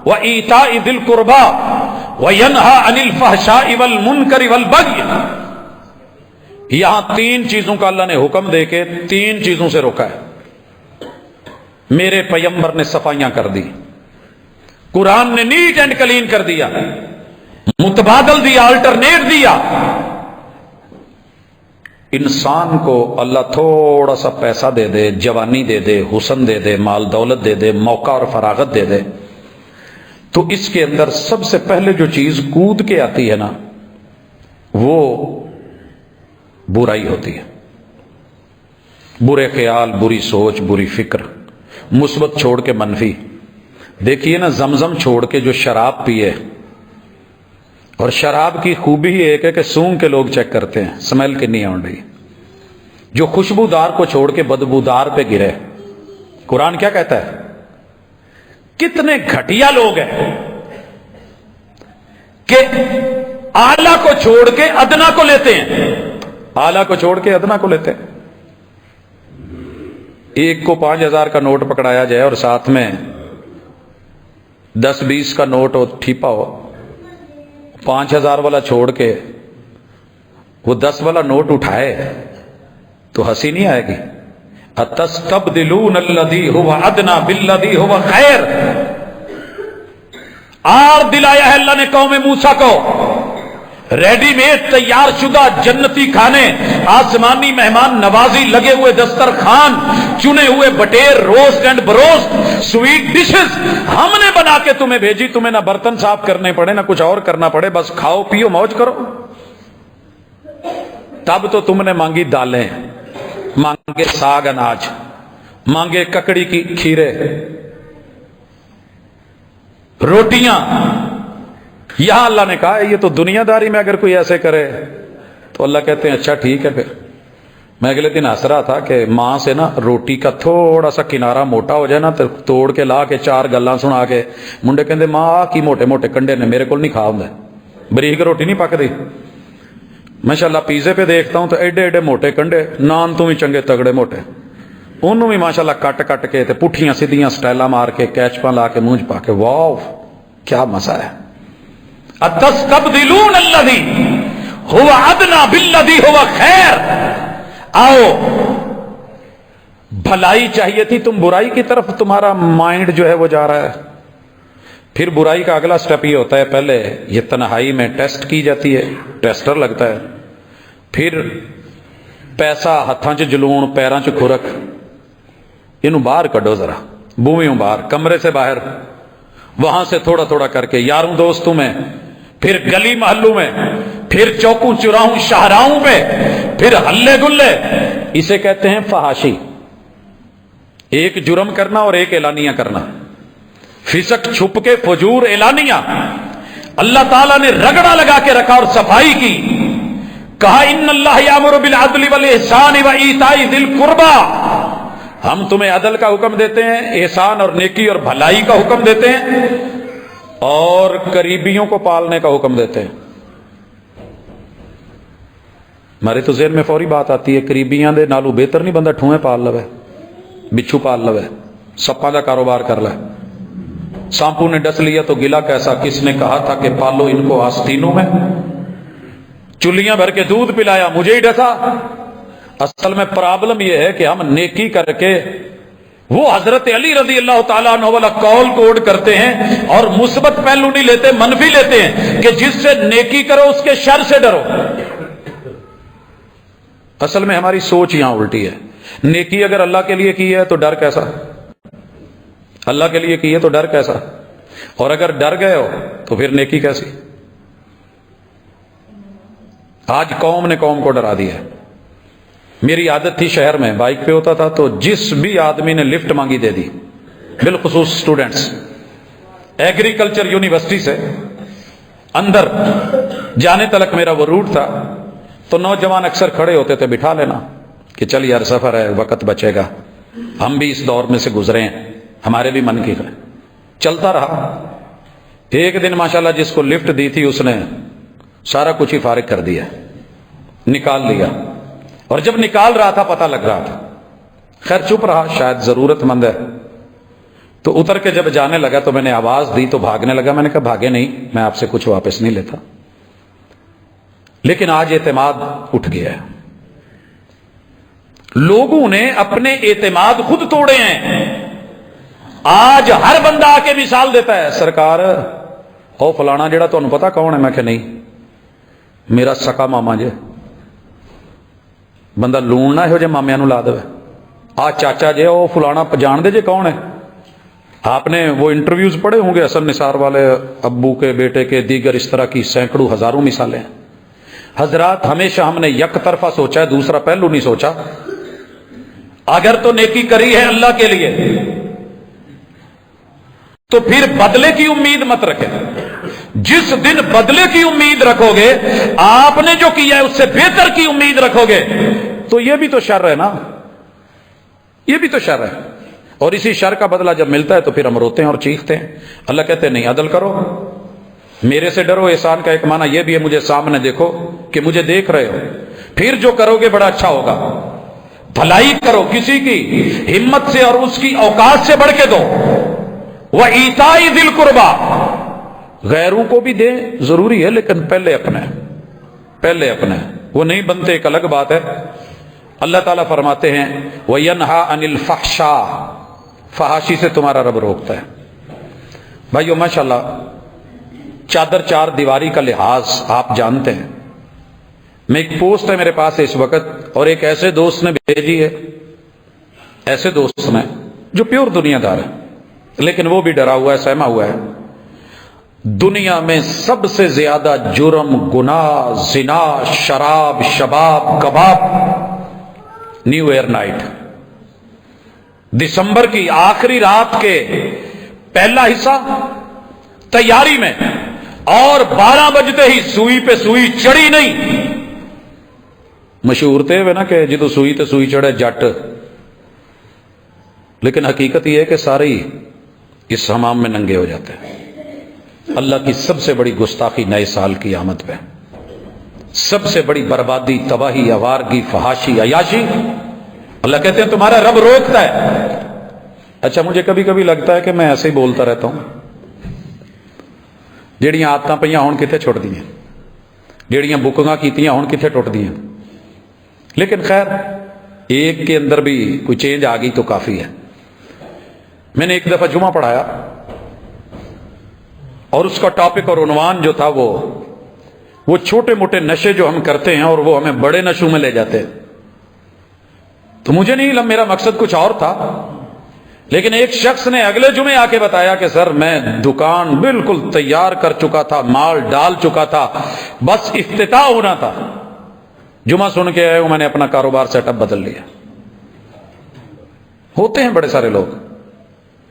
وایتاء ذی القربى وینہی عن الفحشاء والمنکر والبغی. یہاں 3 چیزوں کا اللہ نے حکم دے کے 3 چیزوں سے روکا ہے. میرے پیغمبر نے صفائیاں کر دی، قرآن نے نیٹ اینڈ کلین کر دیا، متبادل دیا، الٹرنیٹ دیا. انسان کو اللہ تھوڑا سا پیسہ دے دے، جوانی دے دے، حسن دے دے، مال دولت دے دے، موقع اور فراغت دے دے، تو اس کے اندر سب سے پہلے جو چیز کود کے آتی ہے نا وہ برائی ہوتی ہے. برے خیال، بری سوچ، بری فکر، مثبت چھوڑ کے منفی. دیکھیے نا، زمزم چھوڑ کے جو شراب پیے، اور شراب کی خوبی ہی ایک ہے کہ سونگ کے لوگ چیک کرتے ہیں سمیل کنی آن رہی. جو خوشبودار کو چھوڑ کے بدبودار پہ گرے، قرآن کیا کہتا ہے؟ کتنے گھٹیا لوگ ہیں کہ اعلیٰ کو چھوڑ کے ادنا کو لیتے ہیں، اعلیٰ کو چھوڑ کے ادنا کو لیتے ہیں. ایک کو 5,000 کا نوٹ پکڑایا جائے اور ساتھ میں 10-20 کا نوٹ ہو ٹھیپا ہو، 5,000 والا چھوڑ کے وہ 10 والا نوٹ اٹھائے تو ہنسی نہیں آئے گی؟ اتستبدلون الذی هو ادنی بالذی هو خیر، آر دلایا ہے اللہ نے قوم موسیٰ کو، ریڈی میڈ تیار شدہ جنتی کھانے، آسمانی مہمان نوازی، لگے ہوئے دسترخوان، چنے ہوئے بٹیر، roast and broast, sweet dishes ہم نے بنا کے تمہیں بھیجی، تمہیں نہ برتن صاف کرنے پڑے نہ کچھ اور کرنا پڑے، بس کھاؤ پیو موج کرو۔ تب تو تم نے مانگی دالیں، مانگے ساگ اناج، مانگے ککڑی کی کھیرے، روٹیاں۔ یہاں اللہ نے کہا یہ تو دنیا داری میں اگر کوئی ایسے کرے تو اللہ کہتے ہیں اچھا ٹھیک ہے۔ پھر میں اگلے دن ہنس رہا تھا کہ ماں سے نا روٹی کا تھوڑا سا کنارہ موٹا ہو جائے نا تو توڑ کے لا کے 4 گلاں سنا کے منڈے کہندے ماں کی موٹے موٹے کنڈے نے میرے کو نہیں کھا ہوں، بریک روٹی نہیں پک دی۔ ماشاءاللہ پیزے پہ دیکھتا ہوں تو ایڈے ایڈے موٹے کنڈے، نان تو بھی چنگے تگڑے موٹے، انہوں بھی ماشاءاللہ کٹ کٹ کے تے پٹھیاں سیدھیاں سٹائلاں مار کے کیچپاں لا کے منہ پا کے، واو کیا مزہ ہے۔ اتستبدلون الذی هو ادنی بالذی هو خیر، آؤ بھلائی چاہیے تھی تم برائی کی طرف تمہارا مائنڈ جو ہے وہ جا رہا ہے۔ پھر برائی کا اگلا سٹیپ یہ ہوتا ہے، پہلے یہ تنہائی میں ٹیسٹ کی جاتی ہے، ٹیسٹر لگتا ہے، پھر پیسہ ہتھاں چ جلون پیراں چ کھرک، انہوں باہر کڈو ذرا، بوئیوں باہر، کمرے سے باہر، وہاں سے تھوڑا تھوڑا کر کے یاروں دوستوں میں، پھر گلی محلوں میں، پھر چوکوں چراہوں شاہراہوں میں، پھر ہلے گلے۔ اسے کہتے ہیں فحاشی، ایک جرم کرنا اور ایک اعلانیہ کرنا، فسق چھپ کے، فجور اعلانیہ۔ اللہ تعالیٰ نے رگڑا لگا کے رکھا اور صفائی کی، کہا ان اللہ یامر بالعدل والاحسان وایتاء ذی القربی، ہم تمہیں عدل کا حکم دیتے ہیں، احسان اور نیکی اور بھلائی کا حکم دیتے ہیں، اور قریبیوں کو پالنے کا حکم دیتے ہیں۔ ہمارے تو ذہن میں فوری بات آتی ہے، قریبیاں دے نالو بہتر نہیں بندہ ٹھوئیں پال لوے، بچھو پال لوے، سپاں کا کاروبار کر لے۔ سانپو نے ڈس لیا تو گلا کیسا، کس نے کہا تھا کہ پالو ان کو آستینوں میں، چلیاں بھر کے دودھ پلایا مجھے ہی ڈسا۔ اصل میں پرابلم یہ ہے کہ ہم نیکی کر کے وہ حضرت علی رضی اللہ تعالیٰ عنہ والا قول کوڈ کرتے ہیں اور مثبت پہلو نہیں لیتے، منفی لیتے ہیں کہ جس سے نیکی کرو اس کے شر سے ڈرو۔ اصل میں ہماری سوچ یہاں الٹی ہے۔ نیکی اگر اللہ کے لیے کی ہے تو ڈر کیسا، اللہ کے لیے کی ہے تو ڈر کیسا، اور اگر ڈر گئے ہو تو پھر نیکی کیسی۔ آج قوم نے قوم کو ڈرا دیا ہے۔ میری عادت تھی شہر میں بائک پہ ہوتا تھا تو جس بھی آدمی نے لفٹ مانگی دے دی، بالخصوص سٹوڈنٹس، ایگریکلچر یونیورسٹی سے اندر جانے تلک میرا وہ روٹ تھا، تو نوجوان اکثر کھڑے ہوتے تھے بٹھا لینا کہ چل یار سفر ہے، وقت بچے گا، ہم بھی اس دور میں سے گزرے ہیں، ہمارے بھی من کی ہے۔ چلتا رہا۔ ایک دن ماشاءاللہ جس کو لفٹ دی تھی اس نے سارا کچھ ہی فارغ کر دیا، نکال لیا، اور جب نکال رہا تھا پتہ لگ رہا تھا، خیر چپ رہا، شاید ضرورت مند ہے۔ تو اتر کے جب جانے لگا تو میں نے آواز دی تو بھاگنے لگا۔ میں نے کہا بھاگے نہیں، میں آپ سے کچھ واپس نہیں لیتا۔ لیکن آج اعتماد اٹھ گیا ہے، لوگوں نے اپنے اعتماد خود توڑے ہیں۔ آج ہر بندہ آ کے مثال دیتا ہے، سرکار او فلانا جڑا تمہیں پتا کون ہے؟ میں کہ نہیں، میرا سکا ماما جے۔ بندہ لون نہ ہو جے مامیاں نو لا دے، آ چاچا جے او فلانا جان دے جے کون ہے؟ آپ نے وہ انٹرویوز پڑھے ہوں گے حسن نثار والے، ابو کے بیٹے کے، دیگر اس طرح کی سینکڑوں ہزاروں مثالیں۔ حضرات ہمیشہ ہم نے یک طرفہ سوچا ہے، دوسرا پہلو نہیں سوچا۔ اگر تو نیکی کری ہے اللہ کے لیے تو پھر بدلے کی امید مت رکھے۔ جس دن بدلے کی امید رکھو گے، آپ نے جو کیا ہے اس سے بہتر کی امید رکھو گے، تو یہ بھی تو شر ہے نا، یہ بھی تو شر ہے۔ اور اسی شر کا بدلہ جب ملتا ہے تو پھر ہم روتے ہیں اور چیختے ہیں۔ اللہ کہتے ہیں نہیں، عدل کرو، میرے سے ڈرو۔ احسان کا ایک معنی یہ بھی ہے مجھے سامنے دیکھو کہ مجھے دیکھ رہے ہو، پھر جو کرو گے بڑا اچھا ہوگا۔ بھلائی کرو کسی کی ہمت سے اور اس کی اوقات سے بڑھ کے دو. وَإِيتَاءِ ذِي الْقُرْبَى، غیروں کو بھی دیں ضروری ہے لیکن پہلے اپنے وہ نہیں بنتے ایک الگ بات ہے. اللہ تعالیٰ فرماتے ہیں وَيَنْهَا عَنِ الْفَحْشَاءِ، فحاشی سے تمہارا رب روکتا ہے. بھائیو ماشاءاللہ چادر چار دیواری کا لحاظ آپ جانتے ہیں. میں ایک پوسٹ ہے میرے پاس اس وقت اور ایک ایسے دوست نے بھیجی ہے، ایسے دوست نے جو پیور دنیا دار ہے لیکن وہ بھی ڈرا ہوا ہے، سہما ہوا ہے. دنیا میں سب سے زیادہ جرم، گناہ، زنا، شراب، شباب، کباب، نیو ایئر نائٹ، دسمبر کی آخری رات کے پہلا حصہ تیاری میں اور 12 بجتے ہی سوئی پہ سوئی چڑھی نہیں. مشہور تھے وہ نا کہ جدو سوئی تے سوئی چڑھے جٹ، لیکن حقیقت یہ ہے کہ سارے ہی اس حمام میں ننگے ہو جاتے ہیں. اللہ کی سب سے بڑی گستاخی نئے سال کی آمد پہ، سب سے بڑی بربادی، تباہی، آوارگی، فحاشی، عیاشی. اللہ کہتے ہیں تمہارا رب روکتا ہے. اچھا مجھے کبھی کبھی لگتا ہے کہ میں ایسے ہی بولتا رہتا ہوں، جیڑیاں آدتاں پہ ہون کتنے چھوڑ دی ہیں، جیڑیاں بکنگاں کیتیاں ہون کتنے ٹوٹ دی ہیں. لیکن خیر ایک کے اندر بھی کوئی چینج آ گئی تو کافی ہے. میں نے ایک دفعہ جمعہ پڑھایا اور اس کا ٹاپک اور عنوان جو تھا وہ چھوٹے موٹے نشے جو ہم کرتے ہیں اور وہ ہمیں بڑے نشوں میں لے جاتے ہیں. تو مجھے نہیں میرا مقصد کچھ اور تھا، لیکن ایک شخص نے اگلے جمعے آ کے بتایا کہ سر میں دکان بالکل تیار کر چکا تھا، مال ڈال چکا تھا، بس افتتاح ہونا تھا. جمعہ سن کے آئے میں نے اپنا کاروبار سیٹ اپ بدل لیا. ہوتے ہیں بڑے سارے لوگ.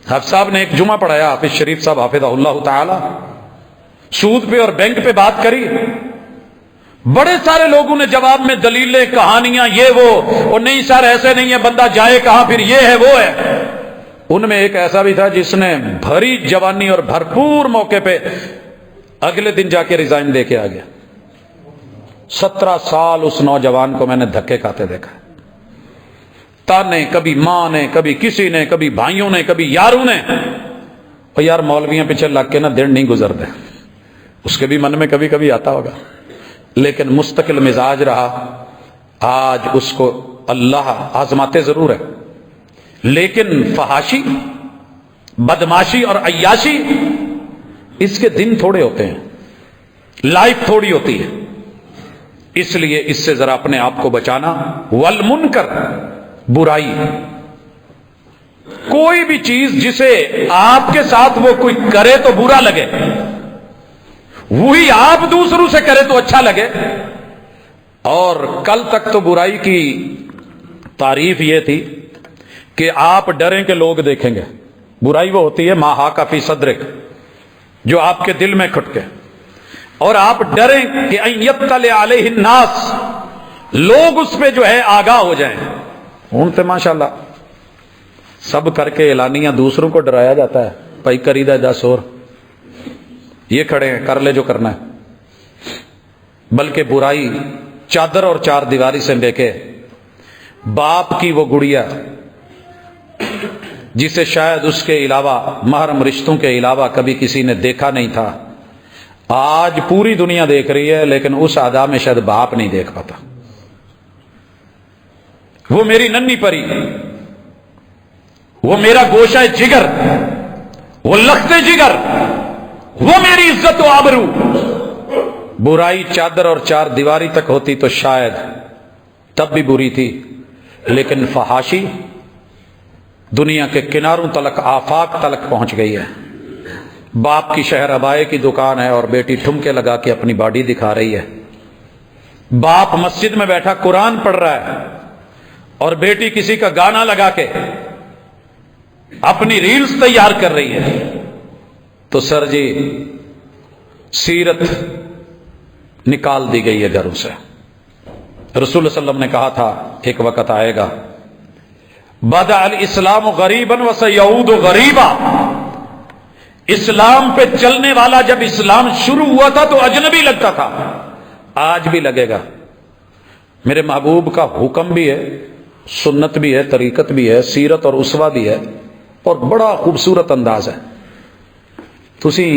حافظ صاحب نے ایک جمعہ پڑھایا، حافظ شریف صاحب حافظہ اللہ تعالی، سود پہ اور بینک پہ بات کری. بڑے سارے لوگوں نے جواب میں دلیلیں، کہانیاں، یہ وہ، اور نہیں سر ایسے نہیں ہے، بندہ جائے کہاں، پھر یہ ہے وہ ہے. ان میں ایک ایسا بھی تھا جس نے بھری جوانی اور بھرپور موقع پہ اگلے دن جا کے ریزائن دے کے آ گیا. 17 سال اس نوجوان کو میں نے دھکے کھاتے دیکھا. تانے کبھی ماں نے، کبھی کسی نے، کبھی بھائیوں نے، کبھی یاروں نے. اور یار مولویاں پیچھے لگ کے نا دن نہیں گزرتے، اس کے بھی من میں کبھی کبھی آتا ہوگا، لیکن مستقل مزاج رہا. آج اس کو اللہ آزماتے ضرور ہے، لیکن فحاشی، بدماشی اور عیاشی، اس کے دن تھوڑے ہوتے ہیں، لائف تھوڑی ہوتی ہے. اس لیے اس سے ذرا اپنے آپ کو بچانا. والمنکر، برائی، کوئی بھی چیز جسے آپ کے ساتھ وہ کوئی کرے تو برا لگے، وہی آپ دوسروں سے کرے تو اچھا لگے. اور کل تک تو برائی کی تعریف یہ تھی کہ آپ ڈریں کہ لوگ دیکھیں گے. برائی وہ ہوتی ہے ما حاک فی صدرک، جو آپ کے دل میں کھٹکے، اور آپ ڈریں کہ ان یطلع علیہ الناس، لوگ اس پہ جو ہے آگاہ ہو جائیں. ہوں تو ماشاءاللہ سب کر کے اعلانیہ دوسروں کو ڈرایا جاتا ہے، بھائی کریدہ 10 اور یہ کھڑے ہیں، کر لے جو کرنا ہے. بلکہ برائی چادر اور چار دیواری سے لے کے باپ کی وہ گڑیا جسے شاید اس کے علاوہ محرم رشتوں کے علاوہ کبھی کسی نے دیکھا نہیں تھا، آج پوری دنیا دیکھ رہی ہے، لیکن اس ادا میں شاید باپ نہیں دیکھ پاتا. وہ میری ننھی پری، وہ میرا گوشہ جگر، وہ لخت جگر، وہ میری عزت و آبرو. برائی چادر اور چار دیواری تک ہوتی تو شاید تب بھی بری تھی، لیکن فحاشی دنیا کے کناروں تلک، آفاق تلک پہنچ گئی ہے. باپ کی شہر ابائے کی دکان ہے اور بیٹی ٹھمکے لگا کے اپنی باڈی دکھا رہی ہے. باپ مسجد میں بیٹھا قرآن پڑھ رہا ہے اور بیٹی کسی کا گانا لگا کے اپنی ریلز تیار کر رہی ہے. تو سر جی سیرت نکال دی گئی ہے گھروں سے. رسول اللہ صلی اللہ علیہ وسلم نے کہا تھا ایک وقت آئے گا بدأ الاسلام غریبا وسیعود غریبا، اسلام پہ چلنے والا جب اسلام شروع ہوا تھا تو اجنبی لگتا تھا، آج بھی لگے گا. میرے محبوب کا حکم بھی ہے سنت بھی ہے، طریقت بھی ہے، سیرت اور اسوہ بھی ہے، اور بڑا خوبصورت انداز ہے۔ تسی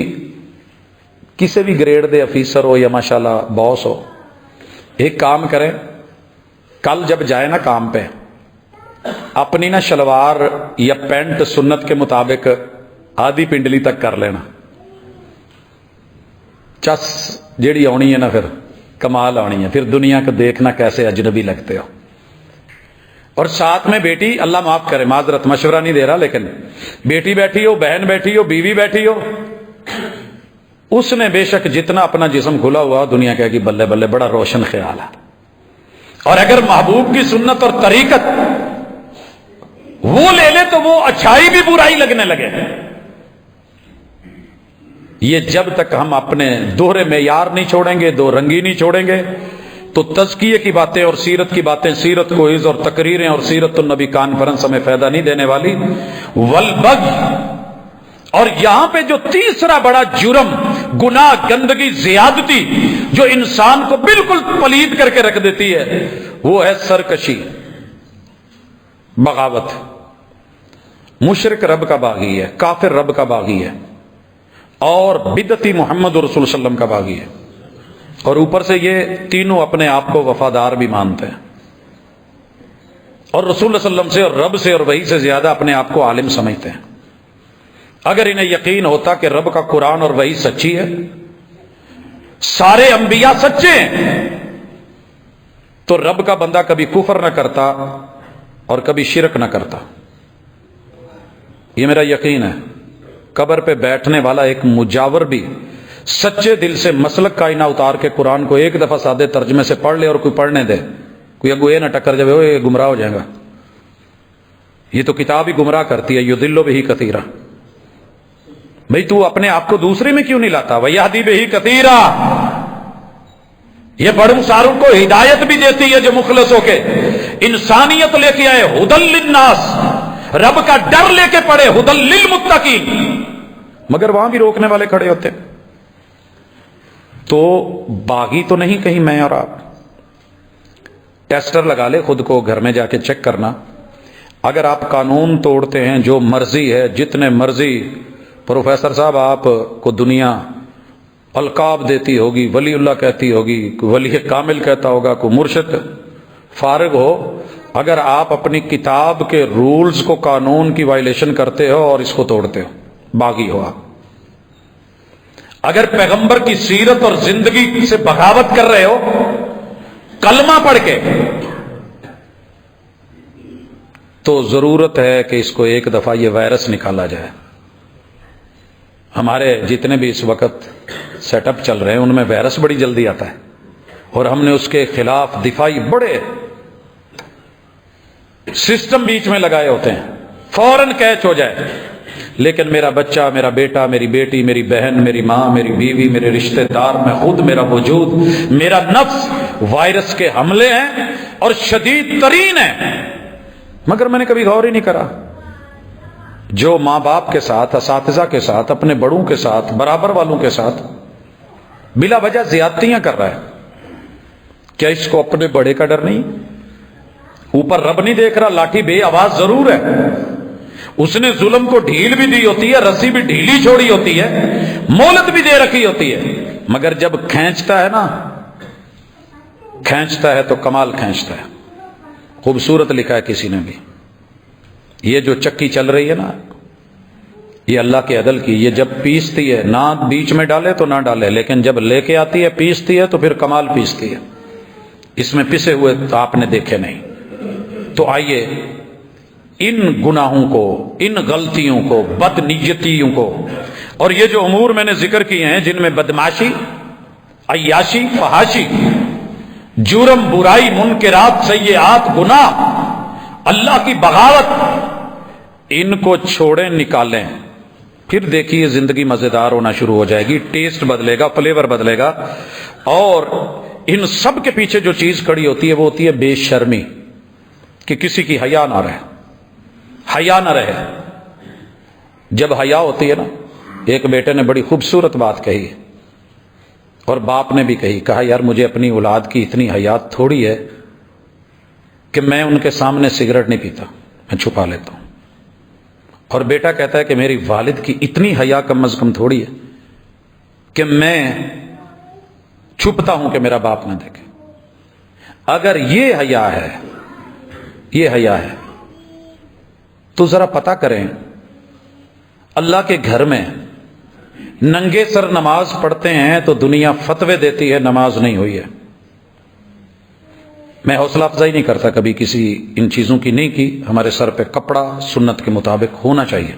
کسی بھی گریڈ دے افیسر ہو یا ماشاءاللہ باس ہو، ایک کام کریں، کل جب جائے نا کام پہ، اپنی نا شلوار یا پینٹ سنت کے مطابق آدھی پنڈلی تک کر لینا، چس جیڑی آنی ہے نا پھر کمال آنی ہے، پھر دنیا کو دیکھنا کیسے اجنبی لگتے ہو۔ اور ساتھ میں بیٹی، اللہ معاف کرے معذرت مشورہ نہیں دے رہا، لیکن بیٹی بیٹھی ہو، بہن بیٹھی ہو، بیوی بیٹھی ہو، اس نے بے شک جتنا اپنا جسم کھلا ہوا دنیا کہے گی بلے بلے بڑا روشن خیال ہے، اور اگر محبوب کی سنت اور طریقت وہ لے لے تو وہ اچھائی بھی برائی لگنے لگے۔ یہ جب تک ہم اپنے دوہرے معیار نہیں چھوڑیں گے، دو رنگی نہیں چھوڑیں گے، تو تزکیے کی باتیں اور سیرت کی باتیں، سیرت کو عز اور تقریریں اور سیرت النبی کانفرنس ہمیں فائدہ نہیں دینے والی۔ والبغی، اور یہاں پہ جو تیسرا بڑا جرم، گناہ، گندگی، زیادتی جو انسان کو بالکل پلید کر کے رکھ دیتی ہے، وہ ہے سرکشی، بغاوت۔ مشرک رب کا باغی ہے، کافر رب کا باغی ہے، اور بدعتی محمد رسول صلی اللہ علیہ وسلم کا باغی ہے، اور اوپر سے یہ تینوں اپنے آپ کو وفادار بھی مانتے ہیں، اور رسول اللہ صلی اللہ علیہ وسلم سے اور رب سے اور وحی سے زیادہ اپنے آپ کو عالم سمجھتے ہیں۔ اگر انہیں یقین ہوتا کہ رب کا قرآن اور وحی سچی ہے، سارے انبیاء سچے ہیں، تو رب کا بندہ کبھی کفر نہ کرتا اور کبھی شرک نہ کرتا۔ یہ میرا یقین ہے۔ قبر پہ بیٹھنے والا ایک مجاور بھی سچے دل سے مسلک کا آئینہ اتار کے قرآن کو ایک دفعہ سادے ترجمے سے پڑھ لے اور کوئی پڑھنے دے، کوئی اگو یہ نہ ٹکر جائے یہ گمراہ ہو جائے گا، یہ تو کتاب ہی گمراہ کرتی ہے، یضل بہ کثیرا۔ بھئی تو اپنے آپ کو دوسرے میں کیوں نہیں لاتا؟ ویہدی بہ کثیرا، یہ بڑوں ساروں کو ہدایت بھی دیتی ہے جو مخلص ہو کے انسانیت لے کے آئے، ہدی للناس، رب کا ڈر لے کے پڑے، ہدی للمتقین، مگر وہاں بھی روکنے والے کھڑے ہوتے۔ تو باغی تو نہیں کہیں میں اور آپ؟ ٹیسٹر لگا لے خود کو، گھر میں جا کے چیک کرنا، اگر آپ قانون توڑتے ہیں، جو مرضی ہے، جتنے مرضی پروفیسر صاحب آپ کو دنیا القاب دیتی ہوگی، ولی اللہ کہتی ہوگی، کوئی ولی کامل کہتا ہوگا، کوئی مرشد، فارغ ہو، اگر آپ اپنی کتاب کے رولز کو، قانون کی وائلیشن کرتے ہو اور اس کو توڑتے ہو، باغی ہو آپ۔ اگر پیغمبر کی سیرت اور زندگی سے بغاوت کر رہے ہو کلمہ پڑھ کے، تو ضرورت ہے کہ اس کو ایک دفعہ یہ وائرس نکالا جائے۔ ہمارے جتنے بھی اس وقت سیٹ اپ چل رہے ہیں ان میں وائرس بڑی جلدی آتا ہے، اور ہم نے اس کے خلاف دفاعی بڑے سسٹم بیچ میں لگائے ہوتے ہیں، فوراً کیچ ہو جائے، لیکن میرا بچہ، میرا بیٹا، میری بیٹی، میری بہن، میری ماں، میری بیوی، میرے رشتہ دار، میں خود، میرا وجود، میرا نفس وائرس کے حملے ہیں اور شدید ترین ہیں، مگر میں نے کبھی غور ہی نہیں کرا۔ جو ماں باپ کے ساتھ، اساتذہ کے ساتھ، اپنے بڑوں کے ساتھ، برابر والوں کے ساتھ بلا وجہ زیادتیاں کر رہا ہے، کیا اس کو اپنے بڑے کا ڈر نہیں؟ اوپر رب نہیں دیکھ رہا؟ لاٹھی بے آواز ضرور ہے، اس نے ظلم کو ڈھیل بھی دی ہوتی ہے، رسی بھی ڈھیلی چھوڑی ہوتی ہے، مہلت بھی دے رکھی ہوتی ہے، مگر جب کھینچتا ہے نا، کھینچتا ہے تو کمال کھینچتا ہے۔ خوبصورت لکھا ہے کسی نے بھی، یہ جو چکی چل رہی ہے نا، یہ اللہ کے عدل کی، یہ جب پیستی ہے، نہ بیچ میں ڈالے تو نہ ڈالے، لیکن جب لے کے آتی ہے، پیستی ہے، تو پھر کمال پیستی ہے۔ اس میں پسے ہوئے تو آپ نے دیکھے نہیں۔ تو آئیے ان گناہوں کو، ان غلطیوں کو، بد نیتیوں کو، اور یہ جو امور میں نے ذکر کیے ہیں جن میں بدماشی، عیاشی، فحاشی، جرم، برائی، منکرات، سیئات، گناہ، اللہ کی بغاوت، ان کو چھوڑیں، نکالیں، پھر دیکھیے زندگی مزیدار ہونا شروع ہو جائے گی، ٹیسٹ بدلے گا، فلیور بدلے گا۔ اور ان سب کے پیچھے جو چیز کھڑی ہوتی ہے وہ ہوتی ہے بے شرمی، کہ کسی کی حیا نہ رہے، حیا نہ رہے۔ جب حیا ہوتی ہے نا، ایک بیٹے نے بڑی خوبصورت بات کہی، اور باپ نے بھی کہی، کہا یار مجھے اپنی اولاد کی اتنی حیا تھوڑی ہے کہ میں ان کے سامنے سگریٹ نہیں پیتا، میں چھپا لیتا ہوں. اور بیٹا کہتا ہے کہ میری والد کی اتنی حیا کم از کم تھوڑی ہے کہ میں چھپتا ہوں کہ میرا باپ نہ دیکھے. اگر یہ حیا ہے تو ذرا پتہ کریں، اللہ کے گھر میں ننگے سر نماز پڑھتے ہیں تو دنیا فتوے دیتی ہے نماز نہیں ہوئی ہے. میں حوصلہ افزائی نہیں کرتا کبھی کسی ان چیزوں کی نہیں کی. ہمارے سر پہ کپڑا سنت کے مطابق ہونا چاہیے،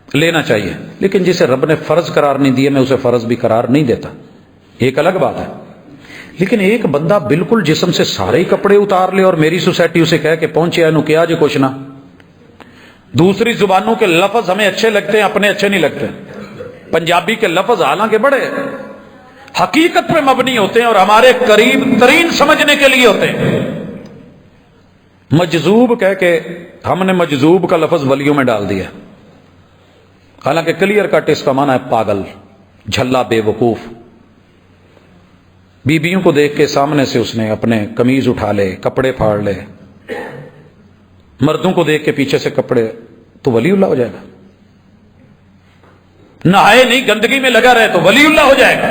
لینا چاہیے، لیکن جسے رب نے فرض قرار نہیں دیا میں اسے فرض بھی قرار نہیں دیتا، ایک الگ بات ہے. لیکن ایک بندہ بالکل جسم سے سارے ہی کپڑے اتار لے اور میری سوسائٹی اسے کہے کہ پہنچے نو کیا جو کچھ نہ. دوسری زبانوں کے لفظ ہمیں اچھے لگتے ہیں، اپنے اچھے نہیں لگتے. پنجابی کے لفظ حالانکہ بڑے حقیقت پہ مبنی ہوتے ہیں اور ہمارے قریب ترین سمجھنے کے لیے ہوتے ہیں. مجذوب کہہ کے ہم نے مجذوب کا لفظ ولیوں میں ڈال دیا، حالانکہ کلیئر کٹ اس کا معنی ہے پاگل، جھلا، بے وقوف. بیویوں کو دیکھ کے سامنے سے اس نے اپنے قمیض اٹھا لے، کپڑے پھاڑ لے. مردوں کو دیکھ کے پیچھے سے کپڑے، تو ولی اللہ ہو جائے گا. نہائے نہیں گندگی میں لگا رہے تو ولی اللہ ہو جائے گا.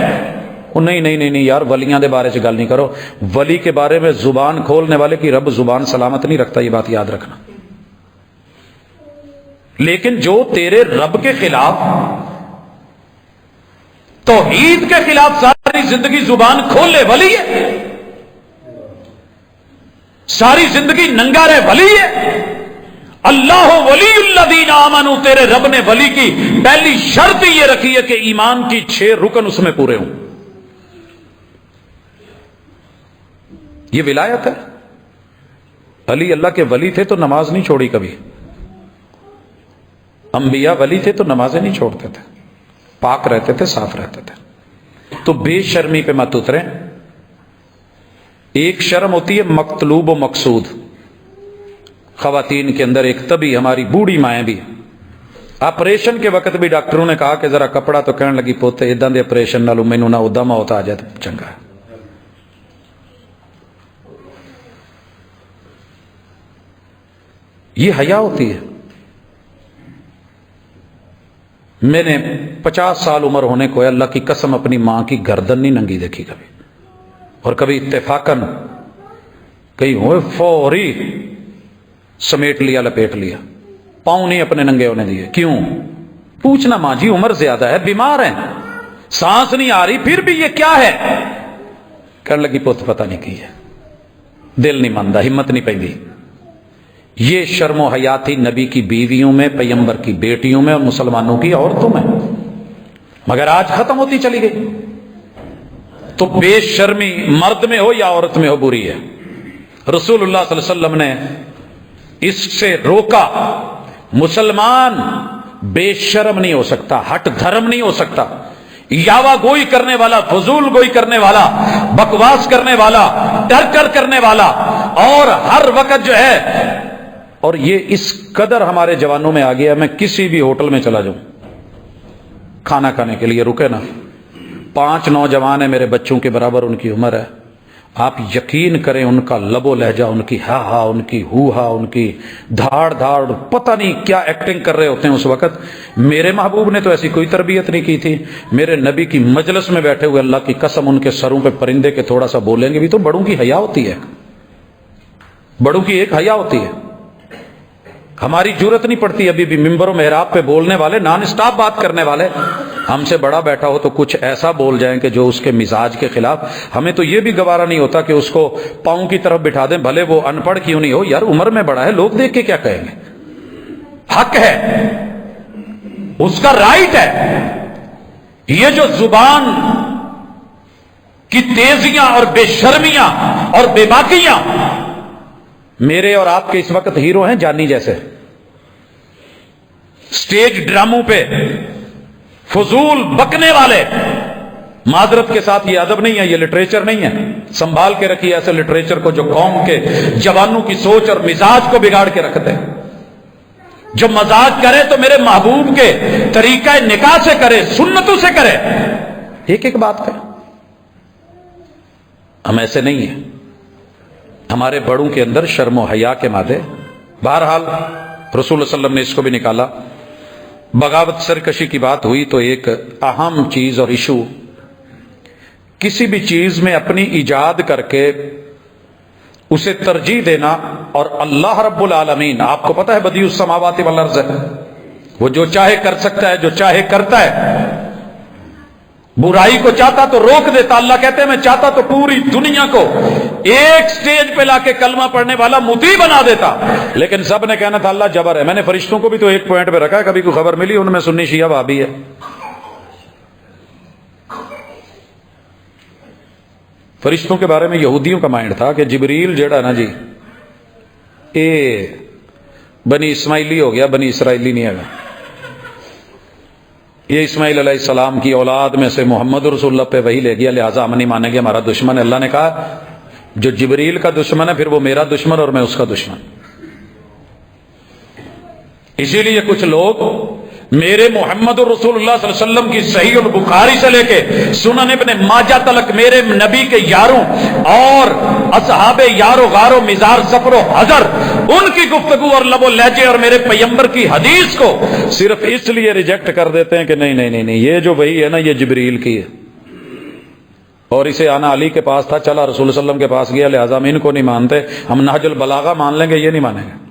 نہیں یار، ولیاں دے بارے سے گل نہیں کرو. ولی کے بارے میں زبان کھولنے والے کی رب زبان سلامت نہیں رکھتا، یہ بات یاد رکھنا. لیکن جو تیرے رب کے خلاف، توحید کے خلاف ساری زندگی زبان کھول لے، ولی ہے. ساری زندگی ننگا رہے، ولی ہے. اللہ ولی الذین آمنوا، تیرے رب نے ولی کی پہلی شرط یہ رکھی ہے کہ ایمان کی 6 رکن اس میں پورے ہوں. یہ ولایت ہے. علی اللہ کے ولی تھے تو نماز نہیں چھوڑی کبھی. انبیاء ولی تھے تو نمازیں نہیں چھوڑتے تھے، پاک رہتے تھے، صاف رہتے تھے. تو بے شرمی پہ مت اتریں. ایک شرم ہوتی ہے مطلوب و مقصود. خواتین کے اندر ایک طبی، ہماری بوڑھی مائیں بھی آپریشن کے وقت بھی ڈاکٹروں نے کہا کہ ذرا کپڑا، تو کہنے لگی پوتے اداں دے آپریشن نالوں مینوں نہ ادا موت آ جائے تو چنگا ہے. یہ حیا ہوتی ہے. میں نے 50 سال عمر ہونے کو اللہ کی قسم اپنی ماں کی گردن نہیں ننگی دیکھی کبھی. اور کبھی اتفاقاً کہیں ہوئے فوری سمیٹ لیا، لپیٹ لیا. پاؤں نہیں اپنے ننگے ہونے دیے. کیوں؟ پوچھنا ماں جی عمر زیادہ ہے، بیمار ہیں، سانس نہیں آ رہی، پھر بھی یہ کیا ہے؟ کہنے لگی پوت پتہ نہیں کی ہے، دل نہیں ماندا، ہمت نہیں پیندی. یہ شرم و حیا تھی نبی کی بیویوں میں، پیغمبر کی بیٹیوں میں، اور مسلمانوں کی عورتوں میں. مگر آج ختم ہوتی چلی گئی. تو بے شرمی مرد میں ہو یا عورت میں ہو بری ہے. رسول اللہ صلی اللہ علیہ وسلم نے اس سے روکا. مسلمان بے شرم نہیں ہو سکتا، ہٹ دھرم نہیں ہو سکتا، یاوا گوئی کرنے والا، فضول گوئی کرنے والا، بکواس کرنے والا، ڈر کر کرنے والا، اور ہر وقت جو ہے. اور یہ اس قدر ہمارے جوانوں میں آ گیا، میں کسی بھی ہوٹل میں چلا جاؤں کھانا کھانے کے لیے، رکے نا، 5 نوجوان ہیں میرے بچوں کے برابر ان کی عمر ہے. آپ یقین کریں ان کا لب و لہجہ، ان کی ہا، ان کی ہا، ان کی دھاڑ، پتہ نہیں کیا ایکٹنگ کر رہے ہوتے ہیں اس وقت. میرے محبوب نے تو ایسی کوئی تربیت نہیں کی تھی. میرے نبی کی مجلس میں بیٹھے ہوئے اللہ کی قسم ان کے سروں پہ پرندے کے تھوڑا سا بولیں گے بھی تو بڑوں کی حیا ہوتی ہے. بڑوں کی ایک حیا ہوتی ہے. ہماری جرت نہیں پڑتی ابھی بھی ممبر و محراب پہ بولنے والے، نان اسٹاپ بات کرنے والے. ہم سے بڑا بیٹھا ہو تو کچھ ایسا بول جائیں کہ جو اس کے مزاج کے خلاف. ہمیں تو یہ بھی گوارا نہیں ہوتا کہ اس کو پاؤں کی طرف بٹھا دیں، بھلے وہ ان پڑھ کیوں نہیں ہو. یار عمر میں بڑا ہے، لوگ دیکھ کے کیا کہیں گے؟ حق ہے، اس کا رائٹ ہے. یہ جو زبان کی تیزیاں اور بے شرمیاں اور بے باکیاں، میرے اور آپ کے اس وقت ہیرو ہیں جانی جیسے. سٹیج ڈراموں پہ فضول بکنے والے. معذرت کے ساتھ یہ ادب نہیں ہے، یہ لٹریچر نہیں ہے. سنبھال کے رکھیے ایسے لٹریچر کو جو قوم کے جوانوں کی سوچ اور مزاج کو بگاڑ کے رکھتے ہیں. جو مزاج کرے تو میرے محبوب کے طریقہ نکاح سے کرے، سنتوں سے کرے. ایک ایک بات پہ ہم ایسے نہیں ہیں. ہمارے بڑوں کے اندر شرم و حیا کے مادے. بہرحال رسول اللہ صلی اللہ علیہ وسلم نے اس کو بھی نکالا. بغاوت سرکشی کی بات ہوئی تو ایک اہم چیز اور ایشو، کسی بھی چیز میں اپنی ایجاد کر کے اسے ترجیح دینا، اور اللہ رب العالمین آپ کو پتہ ہے بدیع السماوات والارض ہے، وہ جو چاہے کر سکتا ہے، جو چاہے کرتا ہے. برائی کو چاہتا تو روک دیتا. اللہ کہتے ہیں میں چاہتا تو پوری دنیا کو ایک سٹیج پہ لا کے کلمہ پڑھنے والا مطیع بنا دیتا، لیکن سب نے کہنا تھا اللہ جبر ہے. میں نے فرشتوں کو بھی تو ایک پوائنٹ پہ رکھا ہے، کبھی کوئی خبر ملی ان میں سنی شیعہ وہابی ہے. فرشتوں کے بارے میں یہودیوں کا مائنڈ تھا کہ جبریل جڑا نا جی اے بنی اسماعیلی ہو گیا، بنی اسرائیلی نہیں ہے. یہ اسماعیل علیہ السلام کی اولاد میں سے محمد رسول اللہ پہ وہی لے گیا، لہٰذا ہم نہیں مانیں گے، ہمارا دشمن ہے. اللہ نے کہا جو جبریل کا دشمن ہے پھر وہ میرا دشمن اور میں اس کا دشمن. اسی لیے کچھ لوگ میرے محمد رسول اللہ صلی اللہ علیہ وسلم کی صحیح البخاری سے لے کے سنن ابن ماجہ تلک میرے نبی کے یاروں اور اصحاب یار و غار و مزار سفر و حضر ان کی گفتگو اور لب و لہجے اور میرے پیغمبر کی حدیث کو صرف اس لیے ریجیکٹ کر دیتے ہیں کہ نہیں نہیں نہیں نہیں یہ جو وہی ہے نا یہ جبریل کی ہے. اور اسے آنا علی کے پاس تھا، چلا رسول اللہ علیہ وسلم کے پاس گیا، لہٰذا ہم ان کو نہیں مانتے، ہم نہج البلاغہ مان لیں گے، یہ نہیں مانیں گے.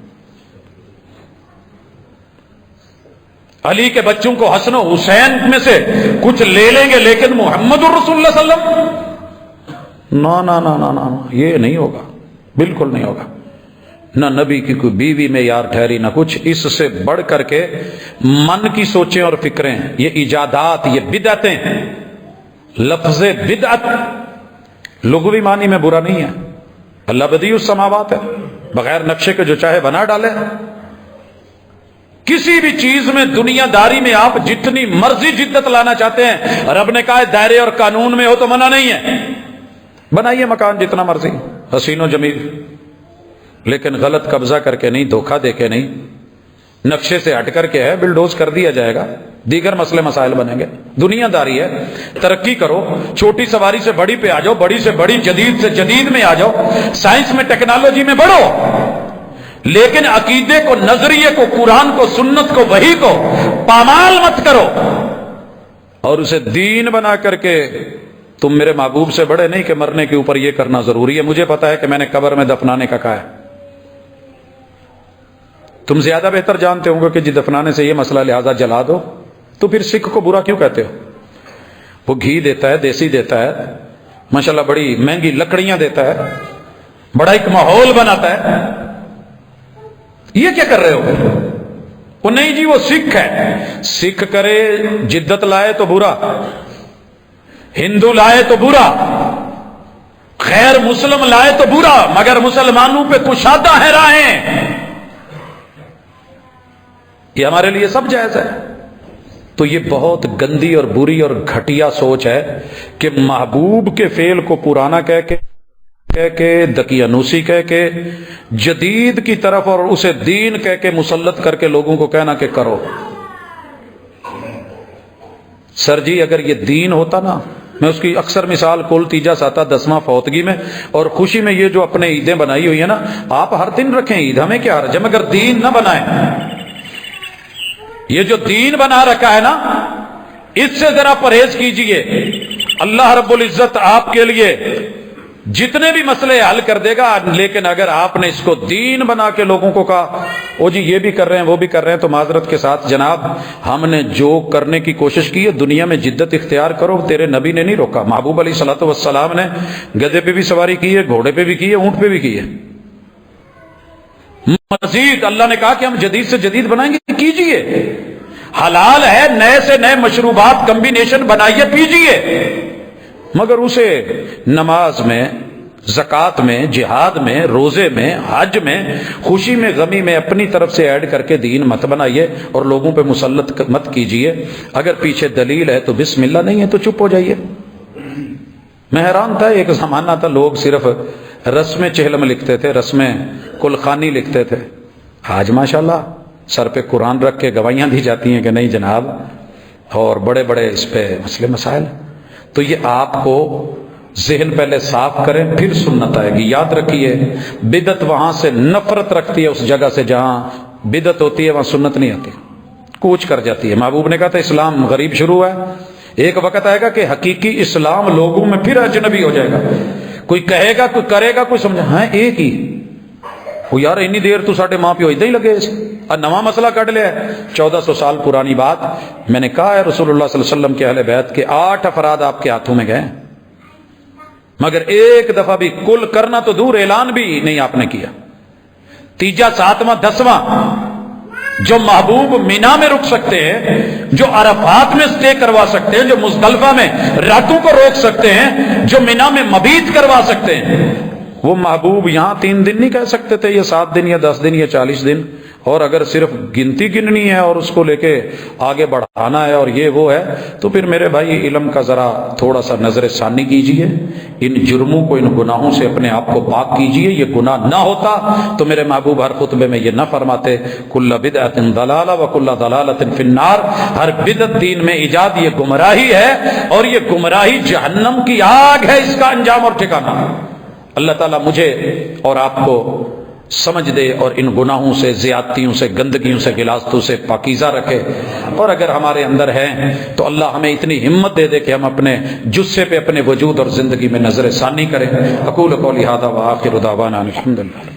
علی کے بچوں کو حسن و حسین میں سے کچھ لے لیں گے، لیکن محمد الرسول اللہ صلی اللہ علیہ وسلم نا نا نا نا نا یہ نہیں ہوگا، بالکل نہیں ہوگا. نہ نبی کی کوئی بیوی میں یار ٹھہری نہ کچھ. اس سے بڑھ کر کے من کی سوچیں اور فکریں، یہ ایجادات، یہ بدعتیں. لفظ بدعت لغوی معنی میں برا نہیں ہے. اللہ بدیع السماوات ہے، بغیر نقشے کے جو چاہے بنا ڈالے. کسی بھی چیز میں دنیا داری میں آپ جتنی مرضی جدت لانا چاہتے ہیں، رب نے کہا دائرے اور قانون میں ہو تو منع نہیں ہے. بنائیے مکان جتنا مرضی حسین و جمیل، لیکن غلط قبضہ کر کے نہیں، دھوکہ دے کے نہیں، نقشے سے ہٹ کر کے ہے، بلڈوز کر دیا جائے گا، دیگر مسئلے مسائل بنیں گے. دنیا داری ہے، ترقی کرو، چھوٹی سواری سے بڑی پہ آ جاؤ، بڑی سے بڑی، جدید سے جدید میں آ جاؤ، سائنس میں ٹیکنالوجی میں بڑھو، لیکن عقیدے کو، نظریے کو، قرآن کو، سنت کو، وحی کو پامال مت کرو اور اسے دین بنا کر کے تم میرے محبوب سے بڑے نہیں کہ مرنے کے اوپر یہ کرنا ضروری ہے. مجھے پتا ہے کہ میں نے قبر میں دفنانے کا کہا ہے، تم زیادہ بہتر جانتے ہوں گے کہ جی دفنانے سے یہ مسئلہ، لہذا جلا دو. تو پھر سکھ کو برا کیوں کہتے ہو؟ وہ گھی دیتا ہے، دیسی دیتا ہے، ماشاءاللہ بڑی مہنگی لکڑیاں دیتا ہے، بڑا ایک ماحول بناتا ہے. یہ کیا کر رہے ہو؟ وہ نہیں جی وہ سکھ ہے، سکھ کرے جدت لائے تو برا، ہندو لائے تو برا، غیر مسلم لائے تو برا، مگر مسلمانوں پہ کشادہ ہے راہیں، یہ ہمارے لیے سب جائز ہے. تو یہ بہت گندی اور بری اور گھٹیا سوچ ہے کہ محبوب کے فعل کو پرانا کہہ کے دقیانوسی کہہ کے جدید کی طرف اور اسے دین کہہ کے مسلط کر کے لوگوں کو کہنا کہ کرو. سر جی اگر یہ دین ہوتا نا، میں اس کی اکثر مثال کل تیجا ساتا 10واں فوتگی میں اور خوشی میں یہ جو اپنے عیدیں بنائی ہوئی ہیں نا، آپ ہر دن رکھیں عید، ہمیں کیا حرج ہے، مگر دین نہ بنائیں. یہ جو دین بنا رکھا ہے نا، اس سے ذرا پرہیز کیجئے. اللہ رب العزت آپ کے لیے جتنے بھی مسئلے حل کر دے گا، لیکن اگر آپ نے اس کو دین بنا کے لوگوں کو کہا او جی یہ بھی کر رہے ہیں وہ بھی کر رہے ہیں، تو معذرت کے ساتھ جناب ہم نے جو کرنے کی کوشش کی ہے دنیا میں جدت اختیار کرو، تیرے نبی نے نہیں روکا. محبوب علیہ الصلوۃ والسلام نے گدھے پہ بھی سواری کی ہے، گھوڑے پہ بھی کی ہے، اونٹ پہ بھی کی ہے. مزید اللہ نے کہا کہ ہم جدید سے جدید بنائیں گے، کیجئے. حلال ہے، نئے سے نئے مشروبات کمبینیشن بنائیے، پیجئے، مگر اسے نماز میں، زکوٰۃ میں، جہاد میں، روزے میں، حج میں، خوشی میں، غمی میں اپنی طرف سے ایڈ کر کے دین مت بنائیے اور لوگوں پہ مسلط مت کیجئے. اگر پیچھے دلیل ہے تو بسم اللہ، نہیں ہے تو چپ ہو جائیے. میں حیران تھا، ایک زمانہ تھا لوگ صرف رسم چہلم لکھتے تھے، رسم کلخانی لکھتے تھے. آج ماشاءاللہ سر پہ قرآن رکھ کے گواہیاں دی جاتی ہیں کہ نہیں جناب، اور بڑے بڑے اس پہ مسئلے مسائل. تو یہ آپ کو ذہن پہلے صاف کریں پھر سنت آئے گی. یاد رکھیے بدعت وہاں سے نفرت رکھتی ہے، اس جگہ سے جہاں بدعت ہوتی ہے وہاں سنت نہیں آتی، کوچ کر جاتی ہے. محبوب نے کہا تھا اسلام غریب شروع ہوا ہے، ایک وقت آئے گا کہ حقیقی اسلام لوگوں میں پھر اجنبی ہو جائے گا. کوئی کہے گا، کوئی کرے گا، کوئی سمجھے ہاں ایک ہی وہ یار اتنی دیر تو ساڈے ماں پیو ادھر ہی لگے نواں مسئلہ کٹ لیا ہے. 1400 سال پرانی بات میں نے کہا ہے، رسول اللہ صلی اللہ علیہ وسلم کے اہل بیت کے 8 افراد آپ کے ہاتھوں میں گئے، مگر ایک دفعہ بھی کل کرنا تو دور اعلان بھی نہیں آپ نے کیا. تیجا، ساتواں، 10واں جو محبوب مینا میں رک سکتے ہیں، جو عرفات میں سٹے کروا سکتے ہیں، جو مزدلفہ میں راتوں کو روک سکتے ہیں، جو مینا میں مبیت کروا سکتے ہیں، وہ محبوب یہاں 3 دن نہیں کہہ سکتے تھے، یا 7 دن یا 10 دن یا 40 دن. اور اگر صرف گنتی گننی ہے اور اس کو لے کے آگے بڑھانا ہے اور یہ وہ ہے، تو پھر میرے بھائی علم کا ذرا تھوڑا سا نظر ثانی کیجئے، ان جرموں کو، ان گناہوں سے اپنے آپ کو پاک کیجئے. یہ گناہ نہ ہوتا تو میرے محبوب ہر خطبے میں یہ نہ فرماتے کل بدعت ضلالہ وکل ضلالۃ فی النار. ہر بدعت دین میں ایجاد یہ گمراہی ہے، اور یہ گمراہی جہنم کی آگ ہے، اس کا انجام اور ٹھکانہ. اللہ تعالیٰ مجھے اور آپ کو سمجھ دے اور ان گناہوں سے، زیادتیوں سے، گندگیوں سے، غلاظتوں سے پاکیزہ رکھے. اور اگر ہمارے اندر ہیں تو اللہ ہمیں اتنی ہمت دے دے کہ ہم اپنے جثے پہ اپنے وجود اور زندگی میں نظر ثانی کریں. اقول قولی ھذا وآخر دعوانا الحمدللہ.